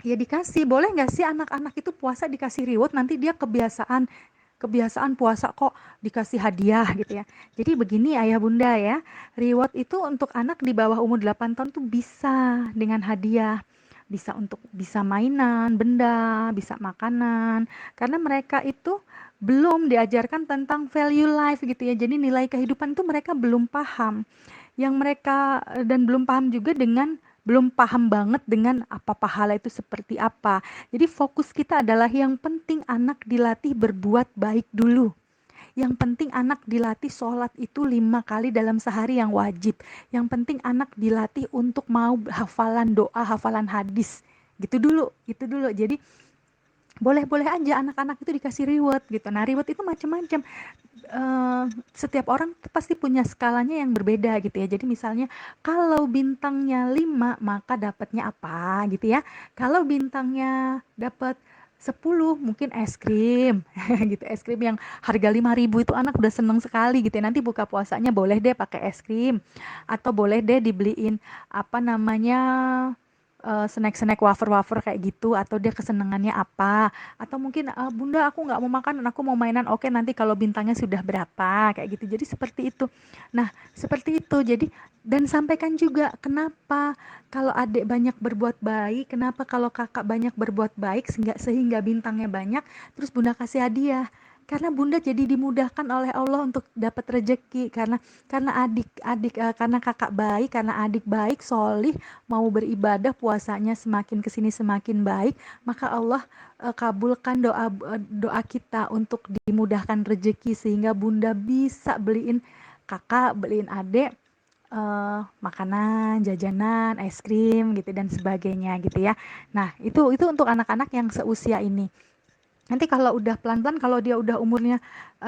Ya dikasih, boleh nggak sih anak-anak itu puasa dikasih reward, nanti dia kebiasaan kebiasaan puasa kok dikasih hadiah gitu ya. Jadi begini Ayah Bunda ya, reward itu untuk anak di bawah umur 8 tahun tuh bisa dengan hadiah. Bisa mainan, benda, bisa makanan. Karena mereka itu belum diajarkan tentang value life gitu ya. Jadi nilai kehidupan tuh mereka belum paham. Yang mereka dan belum paham juga dengan belum paham banget dengan apa pahala itu seperti apa. Jadi fokus kita adalah yang penting anak dilatih berbuat baik dulu. Yang penting anak dilatih sholat itu 5 kali dalam sehari yang wajib. Yang penting anak dilatih untuk mau hafalan doa, hafalan hadis. Gitu dulu, gitu dulu. Jadi boleh-boleh aja anak-anak itu dikasih reward gitu. Nah reward itu macam-macam. Setiap orang pasti punya skalanya yang berbeda gitu ya. Jadi misalnya kalau bintangnya 5 maka dapatnya apa gitu ya. Kalau bintangnya dapat 10 mungkin es krim gitu. Es krim yang harga 5.000 itu anak udah seneng sekali gitu ya. Nanti buka puasanya boleh deh pakai es krim atau boleh deh dibeliin apa namanya snack-snack wafer-wafer kayak gitu, atau dia kesenangannya apa, atau mungkin bunda aku nggak mau makan, aku mau mainan, oke nanti kalau bintangnya sudah berapa kayak gitu. Jadi seperti itu. Nah seperti itu. Jadi dan sampaikan juga kenapa kalau adik banyak berbuat baik, kenapa kalau kakak banyak berbuat baik sehingga bintangnya banyak, terus bunda kasih hadiah. Karena bunda jadi dimudahkan oleh Allah untuk dapat rezeki, karena adik-adik karena kakak baik, karena adik baik, solih, mau beribadah, puasanya semakin kesini semakin baik, maka Allah kabulkan doa kita untuk dimudahkan rezeki sehingga bunda bisa beliin kakak, beliin adik makanan, jajanan, es krim gitu dan sebagainya gitu ya. Nah, itu untuk anak-anak yang seusia ini. Nanti kalau udah pelan-pelan, kalau dia udah umurnya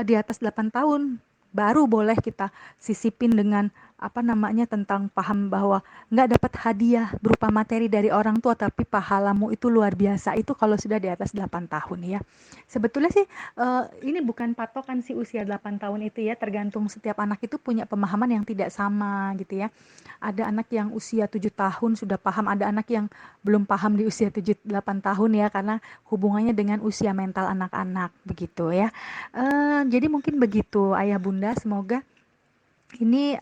di atas 8 tahun, baru boleh kita sisipin dengan apa namanya tentang paham bahwa nggak dapat hadiah berupa materi dari orang tua, tapi pahalamu itu luar biasa. Itu kalau sudah di atas 8 tahun ya. Sebetulnya sih ini bukan patokan si usia 8 tahun itu ya, tergantung setiap anak itu punya pemahaman yang tidak sama gitu ya. Ada anak yang usia 7 tahun sudah paham, ada anak yang belum paham di usia 7-8 tahun ya, karena hubungannya dengan usia mental anak-anak begitu ya. Jadi mungkin begitu Ayah Bunda, semoga ini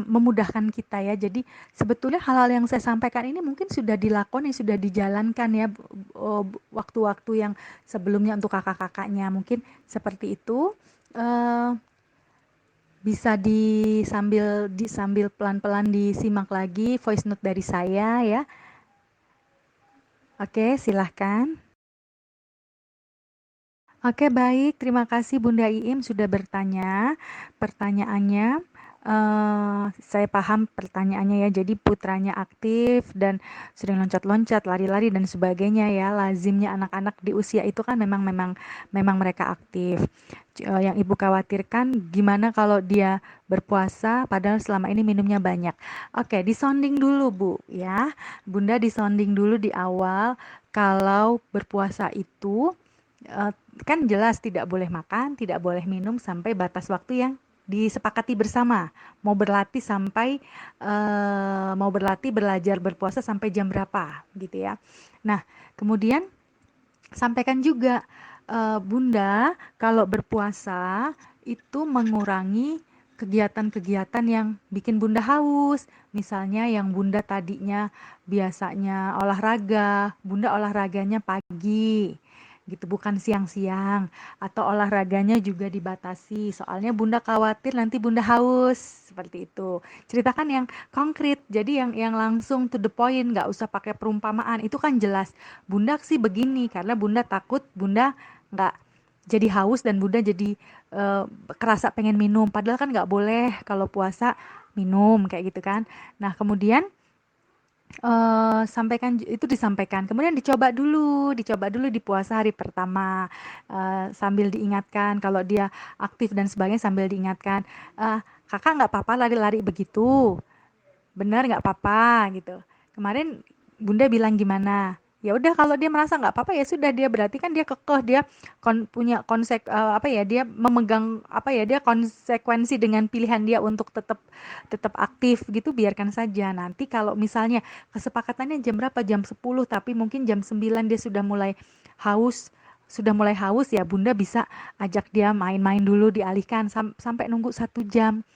memudahkan kita ya. Jadi sebetulnya hal-hal yang saya sampaikan ini mungkin sudah dilakukan, sudah dijalankan ya waktu-waktu yang sebelumnya untuk kakak-kakaknya. Mungkin seperti itu. Bisa sambil pelan-pelan disimak lagi voice note dari saya ya. Oke, silahkan. Oke, baik. Terima kasih Bunda Iim sudah bertanya. Pertanyaannya, saya paham pertanyaannya ya. Jadi putranya aktif dan sering loncat-loncat, lari-lari dan sebagainya ya. Lazimnya anak-anak di usia itu kan memang mereka aktif. Yang Ibu khawatirkan gimana kalau dia berpuasa padahal selama ini minumnya banyak. Oke, disonding dulu Bu ya. Bunda disonding dulu di awal kalau berpuasa itu kan jelas tidak boleh makan, tidak boleh minum sampai batas waktu yang disepakati bersama. Mau berlatih belajar berpuasa sampai jam berapa gitu ya. Nah, kemudian sampaikan juga Bunda kalau berpuasa itu mengurangi kegiatan-kegiatan yang bikin Bunda haus. Misalnya yang Bunda tadinya biasanya olahraga, Bunda olahraganya pagi gitu, bukan siang-siang, atau olahraganya juga dibatasi soalnya Bunda khawatir nanti Bunda haus seperti itu. Ceritakan yang konkret, jadi yang langsung to the point, nggak usah pakai perumpamaan. Itu kan jelas. Bunda sih begini karena Bunda takut Bunda nggak jadi haus dan Bunda jadi eh, kerasa pengen minum. Padahal kan nggak boleh kalau puasa minum kayak gitu kan. Nah kemudian sampaikan itu disampaikan, kemudian dicoba dulu di puasa hari pertama, sambil diingatkan kalau dia aktif dan sebagainya sambil diingatkan, "Kakak nggak apa-apa lari-lari begitu, bener nggak apa-apa," gitu. Kemarin Bunda bilang gimana? Ya udah kalau dia merasa nggak apa-apa ya sudah dia berarti kan dia kekeh dia punya apa ya dia memegang apa ya dia konsekuensi dengan pilihan dia untuk tetap tetap aktif gitu biarkan saja. Nanti kalau misalnya kesepakatannya jam berapa? Jam 10 tapi mungkin jam 9 dia haus sudah mulai haus ya Bunda bisa ajak dia main-main dulu dialihkan sampai nunggu 1 jam.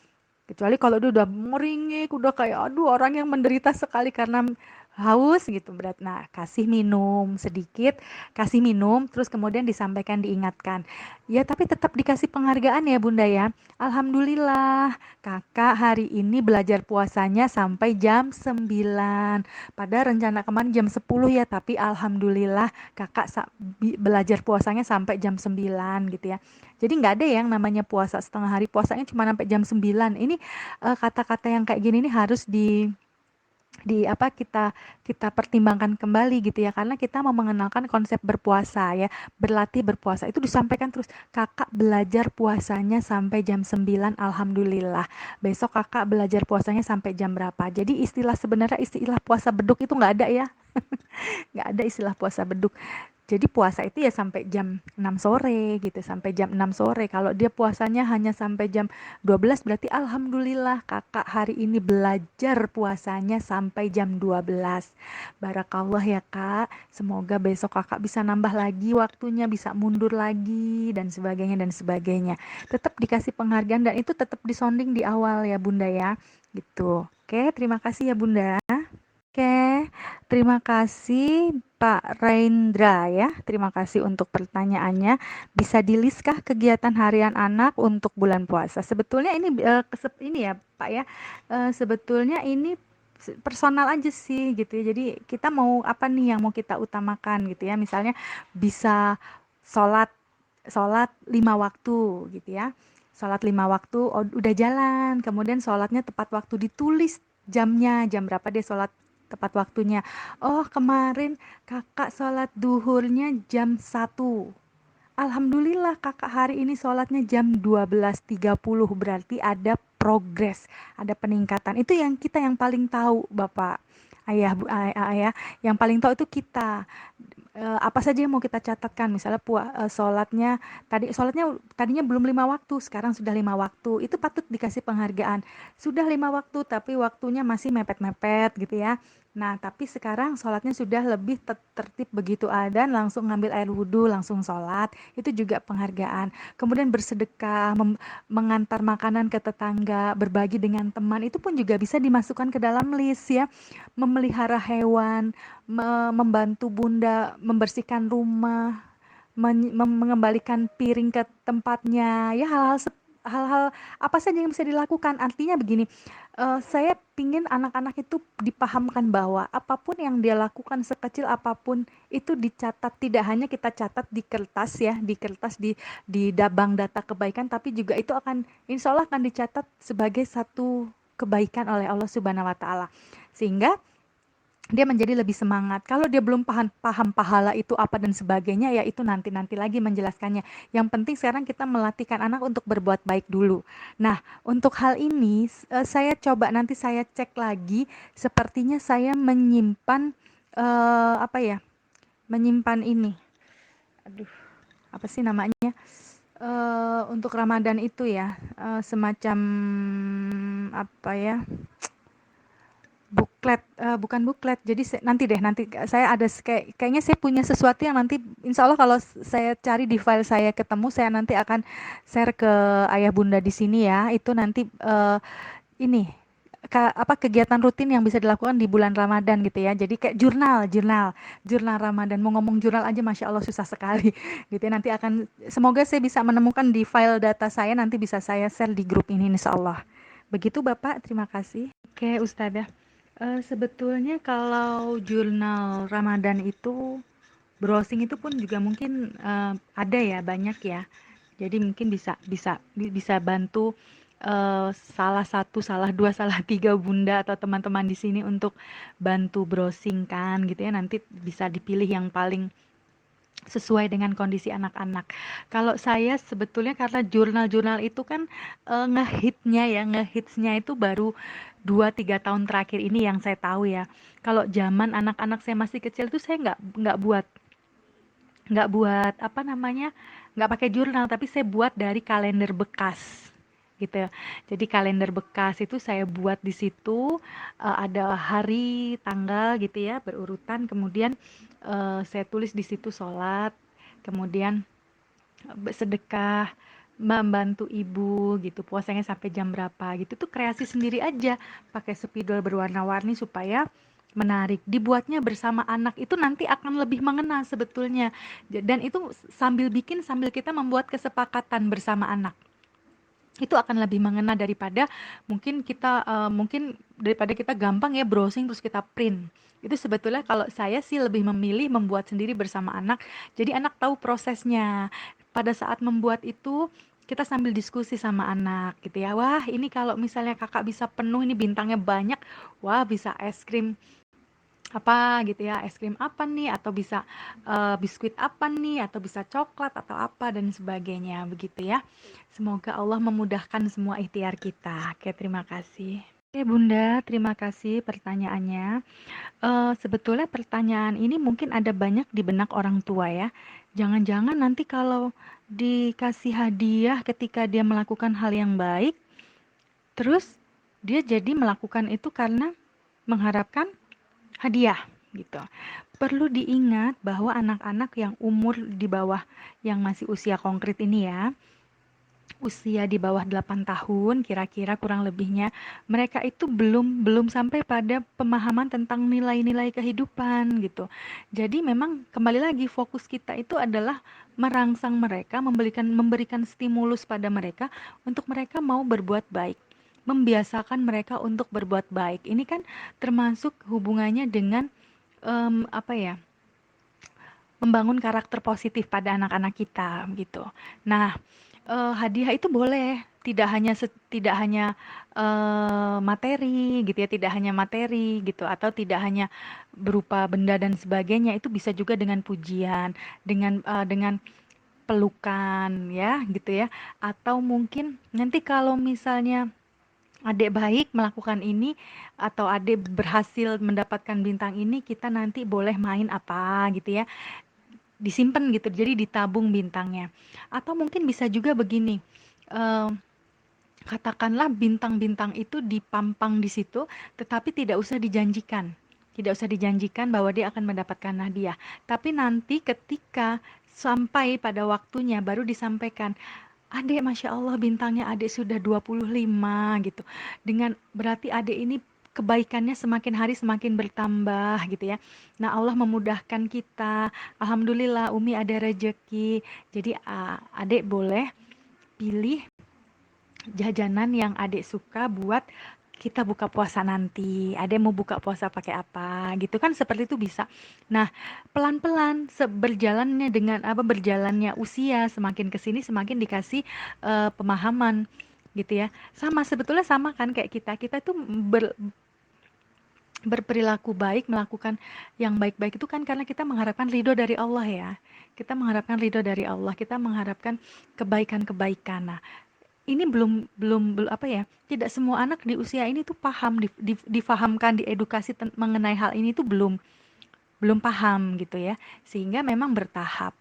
Kecuali kalau dia udah meringik, udah kayak aduh orang yang menderita sekali karena haus gitu berat. Nah, kasih minum sedikit, kasih minum, terus kemudian disampaikan, diingatkan. Ya, tapi tetap dikasih penghargaan ya Bunda ya. Alhamdulillah, kakak hari ini belajar puasanya sampai jam 9. Padahal rencana kemarin jam 10 ya, tapi alhamdulillah kakak belajar puasanya sampai jam 9 gitu ya. Jadi nggak ada yang namanya puasa setengah hari, puasanya cuma sampai jam 9. Ini kata-kata yang kayak gini nih harus di apa kita kita pertimbangkan kembali gitu ya karena kita mau mengenalkan konsep berpuasa ya berlatih berpuasa itu disampaikan terus kakak belajar puasanya sampai jam 9 alhamdulillah besok kakak belajar puasanya sampai jam berapa jadi sebenarnya istilah puasa beduk itu nggak ada ya nggak ada istilah puasa beduk. Jadi puasa itu ya sampai jam 6 sore gitu, sampai jam 6 sore. Kalau dia puasanya hanya sampai jam 12 berarti alhamdulillah kakak hari ini belajar puasanya sampai jam 12. Barakallah ya kak, semoga besok kakak bisa nambah lagi waktunya, bisa mundur lagi dan sebagainya dan sebagainya. Tetap dikasih penghargaan dan itu tetap disonding di awal ya bunda ya, gitu. Oke, terima kasih ya bunda. Oke, terima kasih Pak Raindra ya. Terima kasih untuk pertanyaannya. Bisa di-list-kah kegiatan harian anak untuk bulan puasa? Sebetulnya ini ini ya Pak ya. Sebetulnya ini personal aja sih gitu ya. Jadi kita mau apa nih yang mau kita utamakan gitu ya. Misalnya bisa sholat sholat 5 waktu gitu ya. Sholat 5 waktu udah jalan. Kemudian sholatnya tepat waktu ditulis jamnya, jam berapa dia sholat tepat waktunya. Oh, kemarin kakak sholat duhurnya jam 1. Alhamdulillah kakak hari ini sholatnya jam 12.30. Berarti ada progres, ada peningkatan. Itu yang paling tahu Bapak. Ayah, yang paling tahu itu kita. Apa saja yang mau kita catatkan misalnya sholatnya tadinya belum 5 waktu sekarang sudah 5 waktu itu patut dikasih penghargaan sudah 5 waktu tapi waktunya masih mepet-mepet gitu ya nah tapi sekarang sholatnya sudah lebih tertib begitu adzan langsung ngambil air wudhu langsung sholat itu juga penghargaan kemudian bersedekah mengantar makanan ke tetangga berbagi dengan teman itu pun juga bisa dimasukkan ke dalam list ya memelihara hewan membantu bunda membersihkan rumah, mengembalikan piring ke tempatnya, ya hal-hal apa saja yang bisa dilakukan. Artinya begini, saya pingin anak-anak itu dipahamkan bahwa apapun yang dia lakukan sekecil apapun itu dicatat, tidak hanya kita catat di kertas ya, di dabang data kebaikan, tapi juga itu akan insya Allah akan dicatat sebagai satu kebaikan oleh Allah Subhanahu Wa Taala, sehingga dia menjadi lebih semangat. Kalau dia belum paham pahala itu apa dan sebagainya, ya itu nanti lagi menjelaskannya. Yang penting sekarang kita melatihkan anak untuk berbuat baik dulu. Nah, untuk hal ini nanti saya cek lagi. Sepertinya saya menyimpan apa ya? Menyimpan ini. Aduh, apa sih namanya? Untuk Ramadan itu ya, semacam apa ya? Buklet, bukan buklet. Jadi nanti saya ada kayaknya saya punya sesuatu yang nanti insya Allah kalau saya cari di file saya ketemu, saya nanti akan share ke ayah bunda di sini ya. Itu nanti ini kegiatan rutin yang bisa dilakukan di bulan Ramadan gitu ya. Jadi kayak jurnal Ramadan. Mau ngomong jurnal aja Masya Allah susah sekali gitu ya. Nanti semoga saya bisa menemukan di file data saya nanti bisa saya share di grup ini insya Allah. Begitu Bapak, terima kasih. Oke Ustadzah, sebetulnya kalau jurnal Ramadan itu browsing itu pun juga mungkin ada ya, banyak ya. Jadi mungkin bisa bantu salah satu, salah dua, salah tiga bunda atau teman-teman di sini untuk bantu browsing kan gitu ya. Nanti bisa dipilih yang paling sesuai dengan kondisi anak-anak. Kalau saya sebetulnya karena jurnal-jurnal itu kan ngehitsnya itu baru 2-3 tahun terakhir ini yang saya tahu ya. Kalau zaman anak-anak saya masih kecil itu saya nggak buat apa namanya, nggak pakai jurnal, tapi saya buat dari kalender bekas gitu. Jadi kalender bekas itu saya buat di situ, ada hari, tanggal gitu ya berurutan, kemudian saya tulis di situ sholat, kemudian sedekah, membantu ibu gitu, puasanya sampai jam berapa gitu, tuh kreasi sendiri aja, pakai spidol berwarna-warni supaya menarik. Dibuatnya bersama anak itu nanti akan lebih mengena sebetulnya. Dan itu sambil bikin, sambil kita membuat kesepakatan bersama anak. Itu akan lebih mengena daripada daripada kita gampang ya browsing terus kita print. Itu sebetulnya kalau saya sih lebih memilih membuat sendiri bersama anak. Jadi anak tahu prosesnya. Pada saat membuat itu kita sambil diskusi sama anak gitu ya. Wah, ini kalau misalnya kakak bisa penuh ini bintangnya banyak, wah bisa es krim apa gitu ya, es krim apa nih, atau bisa biskuit apa nih, atau bisa coklat atau apa dan sebagainya begitu ya. Semoga Allah memudahkan semua ikhtiar kita. Oke, terima kasih. Oke Bunda, terima kasih pertanyaannya. Sebetulnya pertanyaan ini mungkin ada banyak di benak orang tua ya. Jangan-jangan nanti kalau dikasih hadiah ketika dia melakukan hal yang baik, terus dia jadi melakukan itu karena mengharapkan hadiah gitu. Perlu diingat bahwa anak-anak yang umur di bawah, yang masih usia konkret ini ya, usia di bawah 8 tahun kira-kira kurang lebihnya, mereka itu belum sampai pada pemahaman tentang nilai-nilai kehidupan gitu. Jadi memang kembali lagi fokus kita itu adalah merangsang mereka, memberikan stimulus pada mereka untuk mereka mau berbuat baik, membiasakan mereka untuk berbuat baik. Ini kan termasuk hubungannya dengan apa ya, membangun karakter positif pada anak-anak kita gitu. Nah, hadiah itu boleh tidak hanya materi gitu ya, tidak hanya materi gitu, atau tidak hanya berupa benda dan sebagainya. Itu bisa juga dengan pujian, dengan pelukan ya gitu ya, atau mungkin nanti kalau misalnya adik baik melakukan ini atau adik berhasil mendapatkan bintang ini, kita nanti boleh main apa gitu ya, disimpan gitu, jadi ditabung bintangnya. Atau mungkin bisa juga begini, eh, katakanlah bintang-bintang itu dipampang di situ, tetapi tidak usah dijanjikan bahwa dia akan mendapatkan hadiah. Tapi nanti ketika sampai pada waktunya baru disampaikan, "Adek, Masya Allah bintangnya adek sudah 25," gitu. Dengan berarti adek ini kebaikannya semakin hari semakin bertambah gitu ya. Nah, Allah memudahkan kita. Alhamdulillah Umi ada rejeki. Jadi adek boleh pilih jajanan yang adek suka buat kita buka puasa nanti. Adek mau buka puasa pakai apa gitu kan, seperti itu bisa. Nah, pelan-pelan berjalannya usia, semakin kesini semakin dikasih pemahaman gitu ya. Sebetulnya sama kan kayak kita tuh berperilaku baik, melakukan yang baik-baik itu kan karena kita mengharapkan ridho dari Allah ya. Kita mengharapkan ridho dari Allah, kita mengharapkan kebaikan-kebaikan. Nah, ini belum apa ya, tidak semua anak di usia ini tuh paham, difahamkan, diedukasi mengenai hal ini tuh belum paham gitu ya, sehingga memang bertahap.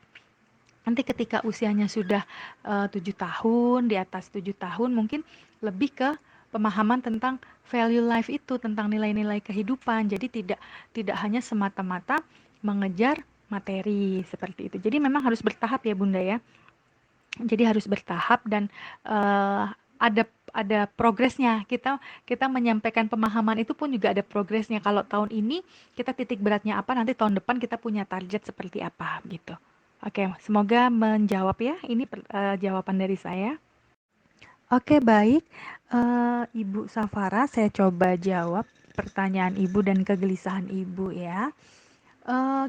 Nanti ketika usianya sudah 7 tahun, di atas 7 tahun mungkin lebih ke pemahaman tentang value life itu, tentang nilai-nilai kehidupan. Jadi tidak hanya semata-mata mengejar materi seperti itu. Jadi memang harus bertahap ya Bunda ya. Jadi harus bertahap dan ada progresnya. Kita menyampaikan pemahaman itu pun juga ada progresnya. Kalau tahun ini kita titik beratnya apa, nanti tahun depan kita punya target seperti apa gitu. Oke, semoga menjawab ya. Ini jawaban dari saya. Oke, baik. Ibu Safara, saya coba jawab pertanyaan Ibu dan kegelisahan Ibu ya.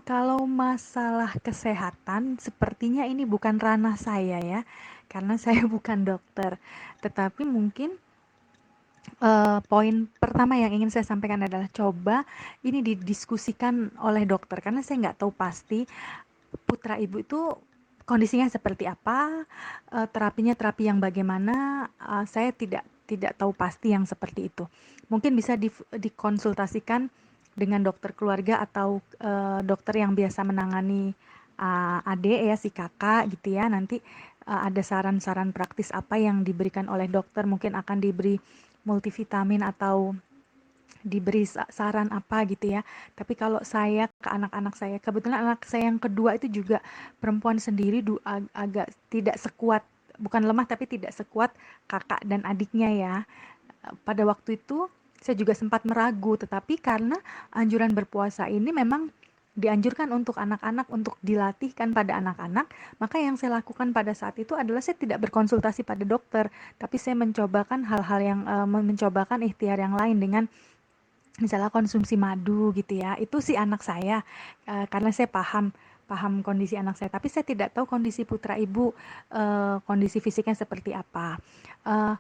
Kalau masalah kesehatan, sepertinya ini bukan ranah saya ya, karena saya bukan dokter. Tetapi mungkin poin pertama yang ingin saya sampaikan adalah coba ini didiskusikan oleh dokter, karena saya nggak tahu pasti putra ibu itu kondisinya seperti apa, terapinya terapi yang bagaimana, saya tidak tahu pasti yang seperti itu. Mungkin bisa dikonsultasikan dengan dokter keluarga atau dokter yang biasa menangani adik ya, si kakak gitu ya. Nanti ada saran-saran praktis apa yang diberikan oleh dokter, mungkin akan diberi multivitamin atau diberi saran apa gitu ya. Tapi kalau saya ke anak-anak saya, kebetulan anak saya yang kedua itu juga perempuan sendiri, agak tidak sekuat, bukan lemah tapi tidak sekuat kakak dan adiknya ya. Pada waktu itu saya juga sempat meragu, tetapi karena anjuran berpuasa ini memang dianjurkan untuk anak-anak, untuk dilatihkan pada anak-anak, maka yang saya lakukan pada saat itu adalah saya tidak berkonsultasi pada dokter, tapi saya mencobakan hal-hal yang mencobakan ikhtiar yang lain dengan misalnya konsumsi madu gitu ya. Itu sih anak saya, karena saya paham paham kondisi anak saya, tapi saya tidak tahu kondisi putra ibu, kondisi fisiknya seperti apa. Eee,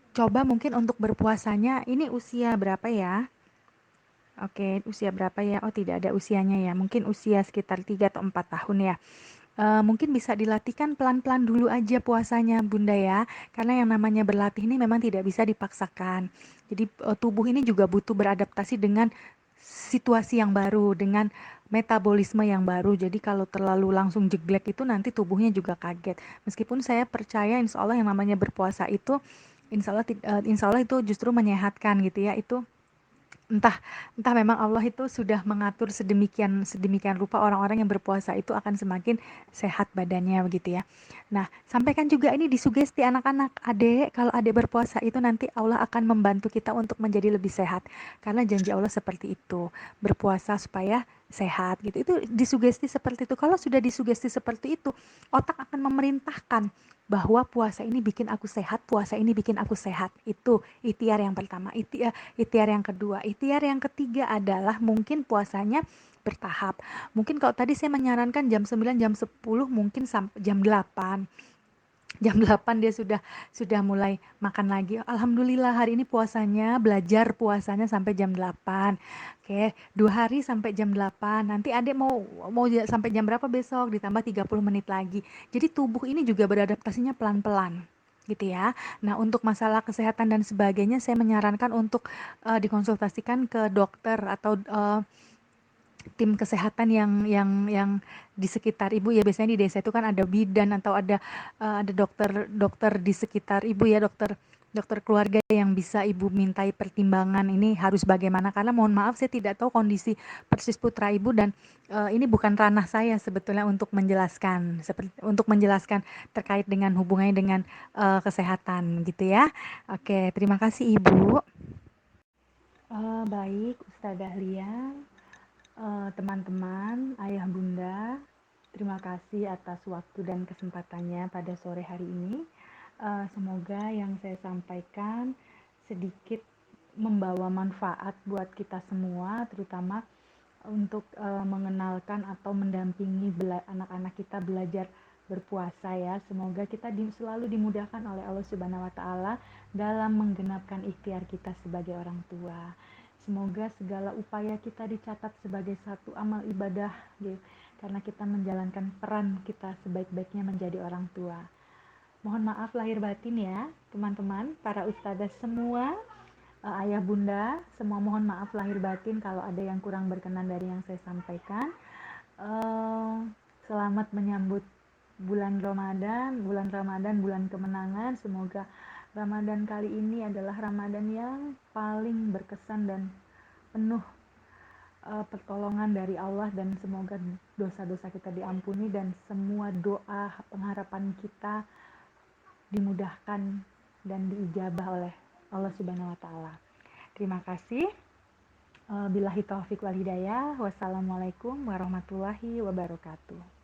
Coba mungkin untuk berpuasanya ini usia berapa ya? Oke, usia berapa ya? Oh, tidak ada usianya ya, mungkin usia sekitar 3 atau 4 tahun ya. Mungkin bisa dilatihkan pelan-pelan dulu aja puasanya Bunda ya, karena yang namanya berlatih ini memang tidak bisa dipaksakan. Jadi tubuh ini juga butuh beradaptasi dengan situasi yang baru, dengan metabolisme yang baru. Jadi kalau terlalu langsung jeglek itu nanti tubuhnya juga kaget. Meskipun saya percaya insya Allah yang namanya berpuasa itu insya Allah itu justru menyehatkan gitu ya. Itu Entah entah memang Allah itu sudah mengatur sedemikian sedemikian rupa orang-orang yang berpuasa itu akan semakin sehat badannya begitu ya. Nah, sampaikan juga ini disugesti anak-anak, "Adek, kalau adek berpuasa itu nanti Allah akan membantu kita untuk menjadi lebih sehat." Karena janji Allah seperti itu, berpuasa supaya sehat gitu. Itu disugesti seperti itu. Kalau sudah disugesti seperti itu, otak akan memerintahkan bahwa puasa ini bikin aku sehat, puasa ini bikin aku sehat. Itu ikhtiar yang pertama. Ikhtiar yang kedua, ikhtiar yang ketiga adalah mungkin puasanya bertahap. Mungkin kalau tadi saya menyarankan jam 9, jam 10, mungkin sampai jam 8. Jam 8 dia sudah mulai makan lagi. Alhamdulillah hari ini puasanya, belajar puasanya sampai jam 8. Oke, 2 hari sampai jam 8. Nanti adik mau sampai jam berapa besok, ditambah 30 menit lagi. Jadi tubuh ini juga beradaptasinya pelan-pelan gitu ya. Nah, untuk masalah kesehatan dan sebagainya saya menyarankan untuk dikonsultasikan ke dokter atau tim kesehatan yang di sekitar ibu ya. Biasanya di desa itu kan ada bidan atau ada dokter di sekitar ibu ya, dokter dokter keluarga yang bisa ibu mintai pertimbangan ini harus bagaimana, karena mohon maaf saya tidak tahu kondisi persis putra ibu dan ini bukan ranah saya sebetulnya untuk menjelaskan untuk menjelaskan terkait dengan hubungannya dengan kesehatan gitu ya. Oke, terima kasih ibu. Baik Ustazah Lia. Teman-teman, ayah bunda, terima kasih atas waktu dan kesempatannya pada sore hari ini. Semoga yang saya sampaikan sedikit membawa manfaat buat kita semua, terutama untuk mengenalkan atau mendampingi anak-anak kita belajar berpuasa ya. Semoga kita selalu dimudahkan oleh Allah Subhanahu wa taala dalam menggenapkan ikhtiar kita sebagai orang tua. Semoga segala upaya kita dicatat sebagai satu amal ibadah gitu, karena kita menjalankan peran kita sebaik-baiknya menjadi orang tua. Mohon maaf lahir batin ya, teman-teman, para ustadzah semua, ayah bunda, semua mohon maaf lahir batin kalau ada yang kurang berkenan dari yang saya sampaikan. Selamat menyambut bulan Ramadan, bulan kemenangan. Semoga Ramadan kali ini adalah Ramadan yang paling berkesan dan penuh pertolongan dari Allah, dan semoga dosa-dosa kita diampuni dan semua doa pengharapan kita dimudahkan dan diijabah oleh Allah Subhanahu wa taala. Terima kasih. Billahi taufik wal hidayah. Wassalamualaikum warahmatullahi wabarakatuh.